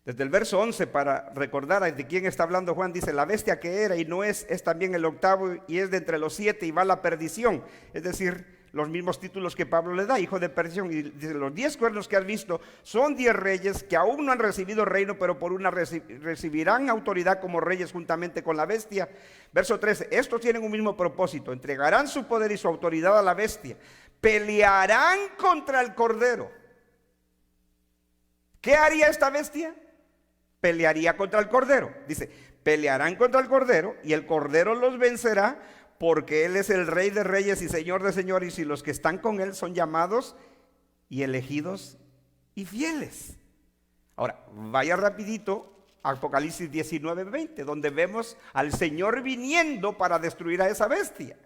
Desde el verso 11, para recordar de quién está hablando Juan, dice, la bestia que era y no es también el octavo y es de entre los 7 y va a la perdición. Es decir, los mismos títulos que Pablo le da, hijo de perdición. Y dice, los 10 cuernos que has visto son 10 reyes que aún no han recibido reino, pero por una recibirán autoridad como reyes juntamente con la bestia. Verso 13, estos tienen un mismo propósito, entregarán su poder y su autoridad a la bestia, pelearán contra el cordero. ¿Qué haría esta bestia? Pelearía contra el cordero. Dice, pelearán contra el cordero y el cordero los vencerá, porque él es el rey de reyes y señor de señores, y los que están con él son llamados y elegidos y fieles. Ahora, vaya rapidito a Apocalipsis 19:20, donde vemos al Señor viniendo para destruir a esa bestia.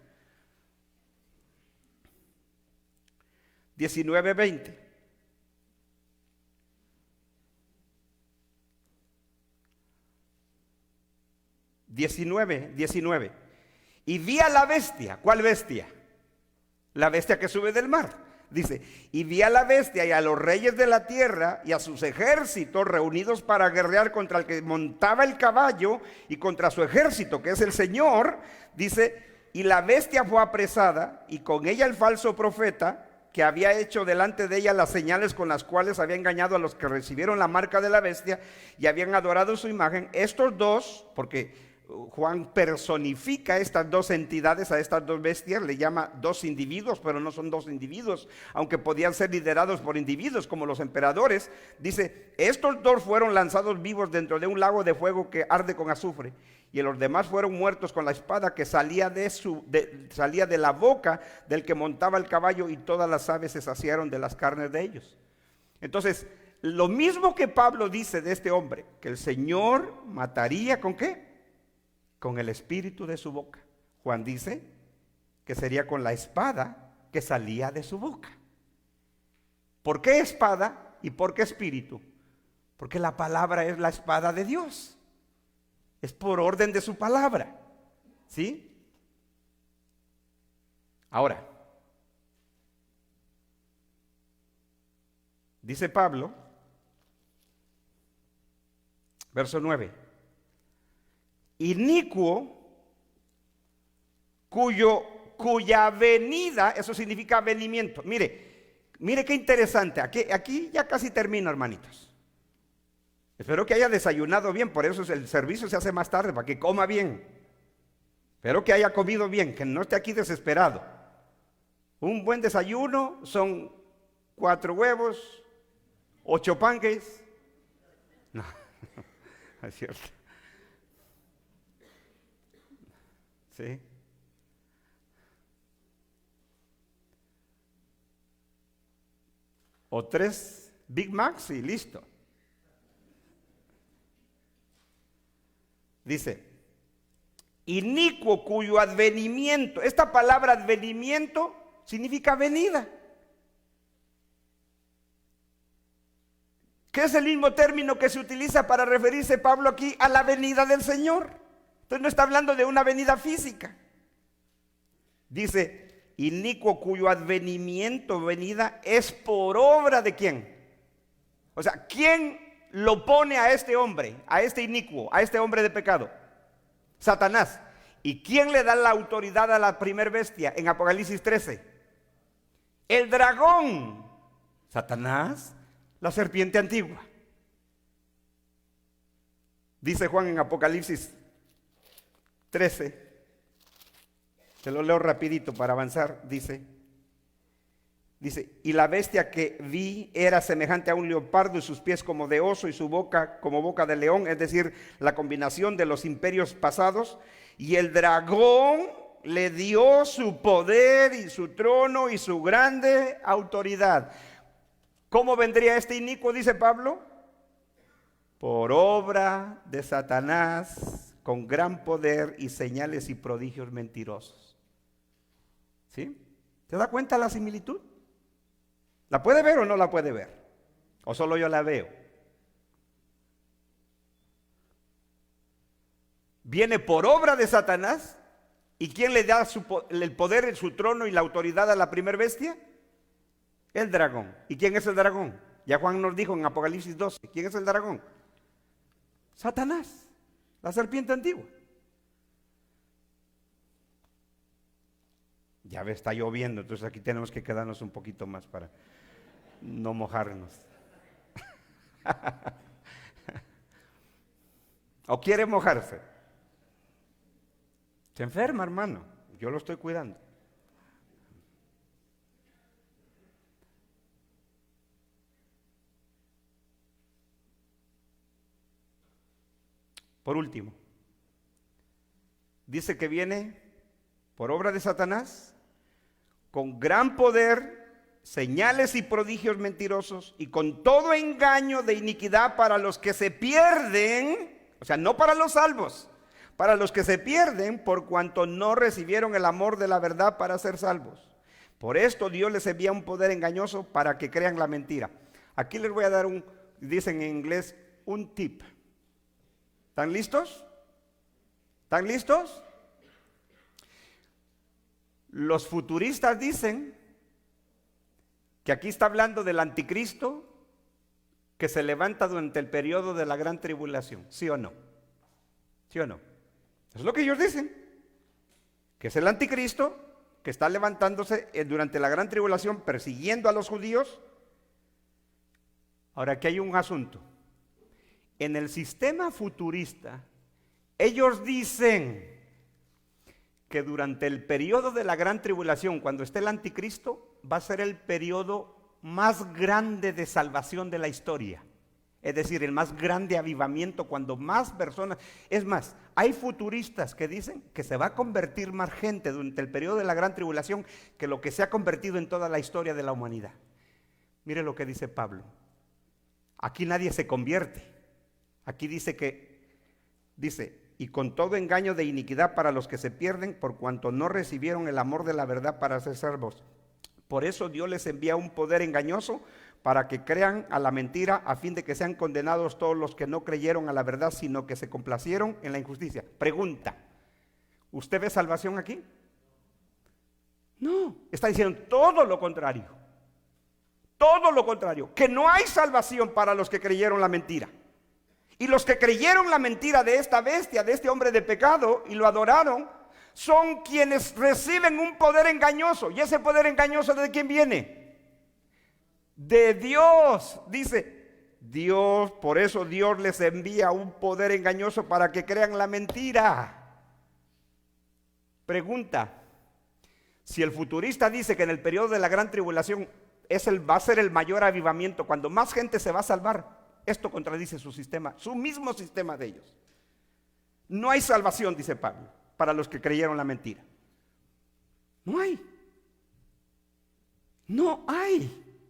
19:20. Diecinueve. Y vi a la bestia. ¿Cuál bestia? La bestia que sube del mar. Dice, y vi a la bestia y a los reyes de la tierra y a sus ejércitos reunidos para guerrear contra el que montaba el caballo y contra su ejército, que es el Señor. Dice, y la bestia fue apresada y con ella el falso profeta, que había hecho delante de ella las señales con las cuales había engañado a los que recibieron la marca de la bestia y habían adorado su imagen. Estos dos, porque Juan personifica estas dos entidades, a estas dos bestias, le llama dos individuos, pero no son dos individuos, aunque podían ser liderados por individuos como los emperadores. Dice, estos dos fueron lanzados vivos dentro de un lago de fuego que arde con azufre, y los demás fueron muertos con la espada que salía de la boca del que montaba el caballo, y todas las aves se saciaron de las carnes de ellos. Entonces, lo mismo que Pablo dice de este hombre, que el Señor mataría ¿con qué? Con el espíritu de su boca. Juan dice que sería con la espada que salía de su boca. ¿Por qué espada y por qué espíritu? Porque la palabra es la espada de Dios. Es por orden de su palabra. ¿Sí? Ahora, dice Pablo, verso 9. Inicuo, cuya venida, eso significa venimiento. Mire qué interesante. Aquí ya casi termino, hermanitos. Espero que haya desayunado bien, por eso el servicio se hace más tarde, para que coma bien. Espero que haya comido bien, que no esté aquí desesperado. Un buen desayuno son 4 huevos, 8 pancakes. No, es cierto. ¿Sí? O 3 Big Macs y listo. Dice, inicuo cuyo advenimiento. Esta palabra advenimiento significa venida, que es el mismo término que se utiliza para referirse Pablo aquí a la venida del Señor. Entonces no está hablando de una venida física. Dice, inicuo cuyo advenimiento, venida, es por obra de ¿quién? O sea, ¿quién lo pone a este hombre, a este inicuo, a este hombre de pecado? Satanás. ¿Y quién le da la autoridad a la primer bestia en Apocalipsis 13? El dragón. Satanás, la serpiente antigua. Dice Juan en Apocalipsis 13, te lo leo rapidito para avanzar. Dice, y la bestia que vi era semejante a un leopardo, y sus pies como de oso, y su boca como boca de león, es decir, la combinación de los imperios pasados. Y el dragón le dio su poder y su trono y su grande autoridad. ¿Cómo vendría este inicuo, dice Pablo? Por obra de Satanás, con gran poder y señales y prodigios mentirosos. ¿Sí? ¿Se da cuenta la similitud? ¿La puede ver o no la puede ver? ¿O solo yo la veo? Viene por obra de Satanás. ¿Y quién le da el poder, su trono y la autoridad a la primer bestia? El dragón. ¿Y quién es el dragón? Ya Juan nos dijo en Apocalipsis 12. ¿Quién es el dragón? Satanás, la serpiente antigua. Ya ve, está lloviendo, entonces aquí tenemos que quedarnos un poquito más para no mojarnos. ¿O quiere mojarse? Se enferma, hermano. Yo lo estoy cuidando. Por último, dice que viene por obra de Satanás, con gran poder, señales y prodigios mentirosos, y con todo engaño de iniquidad para los que se pierden, o sea, no para los salvos, para los que se pierden por cuanto no recibieron el amor de la verdad para ser salvos. Por esto Dios les envía un poder engañoso para que crean la mentira. Aquí les voy a dar dicen en inglés, un tip. ¿Están listos? ¿Están listos? Los futuristas dicen que aquí está hablando del anticristo que se levanta durante el periodo de la gran tribulación. ¿Sí o no? ¿Sí o no? Es lo que ellos dicen, que es el anticristo que está levantándose durante la gran tribulación persiguiendo a los judíos. Ahora, aquí hay un asunto. En el sistema futurista, ellos dicen que durante el periodo de la gran tribulación, cuando esté el anticristo, va a ser el periodo más grande de salvación de la historia. Es decir, el más grande avivamiento, cuando más personas... Es más, hay futuristas que dicen que se va a convertir más gente durante el periodo de la gran tribulación que lo que se ha convertido en toda la historia de la humanidad. Mire lo que dice Pablo. Aquí nadie se convierte. Aquí dice y con todo engaño de iniquidad para los que se pierden, por cuanto no recibieron el amor de la verdad para ser salvos. Por eso Dios les envía un poder engañoso para que crean a la mentira, a fin de que sean condenados todos los que no creyeron a la verdad, sino que se complacieron en la injusticia. Pregunta, ¿usted ve salvación aquí? No, está diciendo todo lo contrario. Todo lo contrario, que no hay salvación para los que creyeron la mentira. Y los que creyeron la mentira de esta bestia, de este hombre de pecado, y lo adoraron, son quienes reciben un poder engañoso. ¿Y ese poder engañoso de quién viene? De Dios. Dice Dios, por eso Dios les envía un poder engañoso para que crean la mentira. Pregunta, si el futurista dice que en el periodo de la gran tribulación va a ser el mayor avivamiento, cuando más gente se va a salvar, esto contradice su sistema, su mismo sistema de ellos. No hay salvación, dice Pablo, para los que creyeron la mentira. No hay. No hay.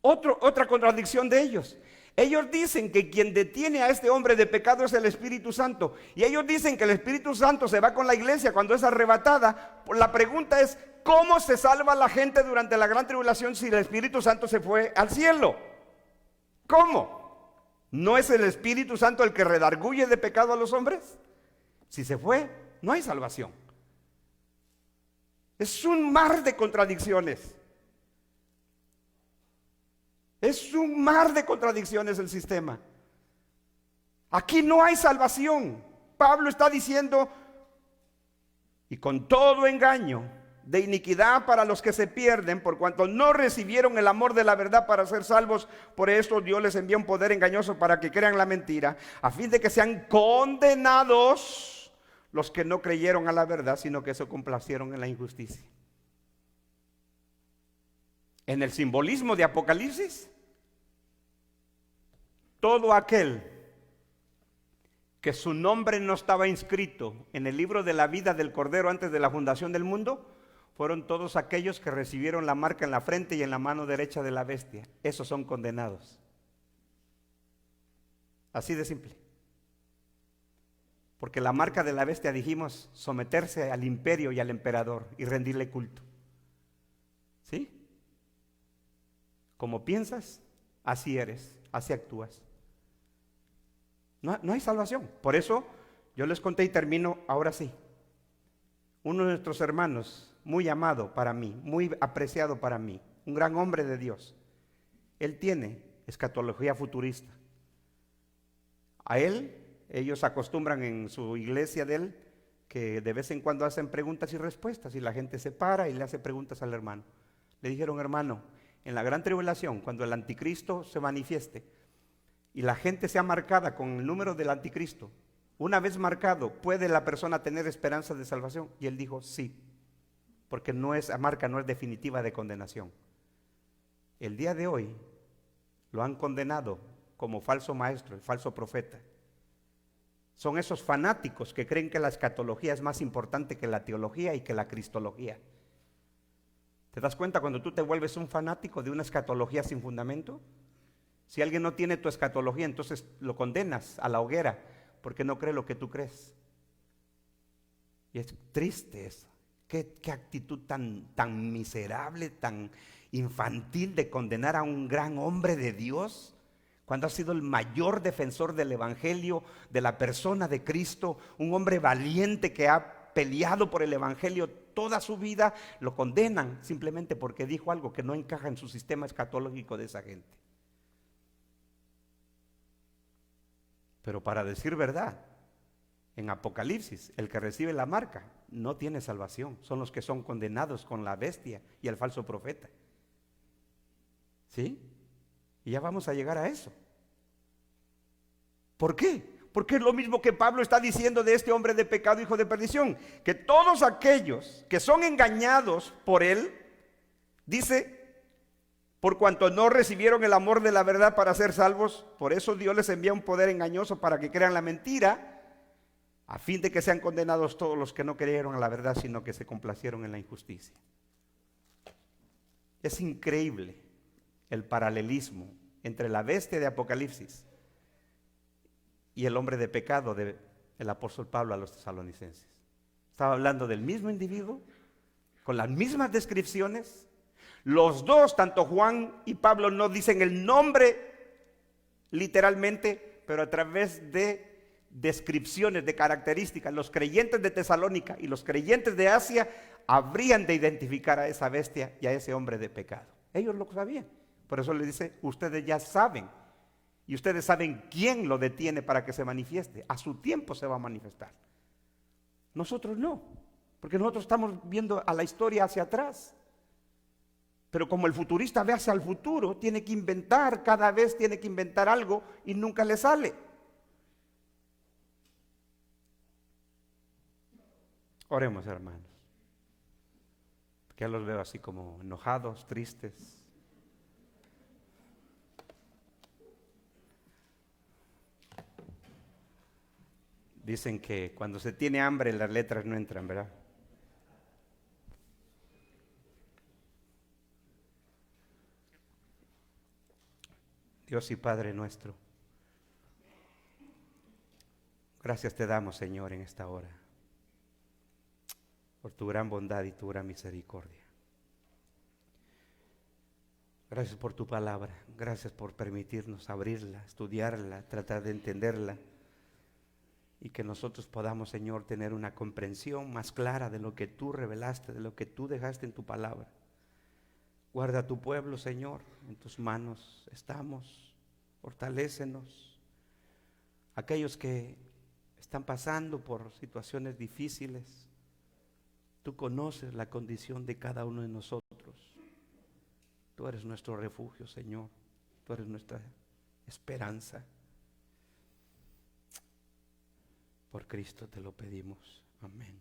Otra contradicción de ellos. Ellos dicen que quien detiene a este hombre de pecado es el Espíritu Santo. Y ellos dicen que el Espíritu Santo se va con la iglesia cuando es arrebatada. La pregunta es, ¿cómo se salva la gente durante la gran tribulación si el Espíritu Santo se fue al cielo? ¿Cómo? ¿No es el Espíritu Santo el que redarguye de pecado a los hombres? Si se fue, no hay salvación. Es un mar de contradicciones. Es un mar de contradicciones el sistema. Aquí no hay salvación. Pablo está diciendo, y con todo engaño de iniquidad para los que se pierden, por cuanto no recibieron el amor de la verdad para ser salvos, por eso Dios les envía un poder engañoso para que crean la mentira, a fin de que sean condenados los que no creyeron a la verdad, sino que se complacieron en la injusticia. En el simbolismo de Apocalipsis, todo aquel que su nombre no estaba inscrito en el libro de la vida del Cordero antes de la fundación del mundo, fueron todos aquellos que recibieron la marca en la frente y en la mano derecha de la bestia. Esos son condenados. Así de simple. Porque la marca de la bestia, dijimos, someterse al imperio y al emperador y rendirle culto. ¿Sí? Como piensas, así eres, así actúas. No hay salvación. Por eso yo les conté y termino ahora sí. Uno de nuestros hermanos, muy amado para mí, muy apreciado para mí, un gran hombre de Dios, él tiene escatología futurista. A él, ellos acostumbran en su iglesia de él, que de vez en cuando hacen preguntas y respuestas y la gente se para y le hace preguntas al hermano. Le dijeron: hermano, en la gran tribulación, cuando el anticristo se manifieste y la gente sea marcada con el número del anticristo, una vez marcado, ¿puede la persona tener esperanza de salvación? Y él dijo: sí, porque la marca no es definitiva de condenación. El día de hoy lo han condenado como falso maestro, falso profeta. Son esos fanáticos que creen que la escatología es más importante que la teología y que la cristología. ¿Te das cuenta cuando tú te vuelves un fanático de una escatología sin fundamento? Si alguien no tiene tu escatología, entonces lo condenas a la hoguera porque no cree lo que tú crees. Y es triste eso. ¿Qué actitud tan miserable, tan infantil de condenar a un gran hombre de Dios, cuando ha sido el mayor defensor del evangelio, de la persona de Cristo, un hombre valiente que ha peleado por el evangelio toda su vida? Lo condenan simplemente porque dijo algo que no encaja en su sistema escatológico de esa gente. Pero para decir verdad, en Apocalipsis, el que recibe la marca no tiene salvación. Son los que son condenados con la bestia y el falso profeta. ¿Sí? Y ya vamos a llegar a eso. ¿Por qué? Porque es lo mismo que Pablo está diciendo de este hombre de pecado, hijo de perdición. Que todos aquellos que son engañados por él, dice, por cuanto no recibieron el amor de la verdad para ser salvos, por eso Dios les envía un poder engañoso para que crean la mentira, a fin de que sean condenados todos los que no creyeron a la verdad, sino que se complacieron en la injusticia. Es increíble el paralelismo entre la bestia de Apocalipsis y el hombre de pecado del apóstol Pablo a los tesalonicenses. Estaba hablando del mismo individuo, con las mismas descripciones. Los dos, tanto Juan y Pablo, no dicen el nombre literalmente, pero a través de descripciones, de características. Los creyentes de Tesalónica y los creyentes de Asia habrían de identificar a esa bestia y a ese hombre de pecado. Ellos lo sabían. Por eso le dice: ustedes ya saben, y ustedes saben quién lo detiene para que se manifieste. A su tiempo se va a manifestar. Nosotros no, porque nosotros estamos viendo a la historia hacia atrás. Pero como el futurista ve hacia el futuro, tiene que inventar, cada vez tiene que inventar algo y nunca le sale. Oremos, hermanos, porque ya los veo así como enojados, tristes. Dicen que cuando se tiene hambre las letras no entran, ¿verdad? Dios y Padre nuestro, gracias te damos, Señor, en esta hora, por tu gran bondad y tu gran misericordia. Gracias por tu palabra, gracias por permitirnos abrirla, estudiarla, tratar de entenderla, y que nosotros podamos, Señor, tener una comprensión más clara de lo que tú revelaste, de lo que tú dejaste en tu palabra. Guarda a tu pueblo, Señor, en tus manos estamos, fortalécenos. Aquellos que están pasando por situaciones difíciles, tú conoces la condición de cada uno de nosotros. Tú eres nuestro refugio, Señor, tú eres nuestra esperanza. Por Cristo te lo pedimos. Amén.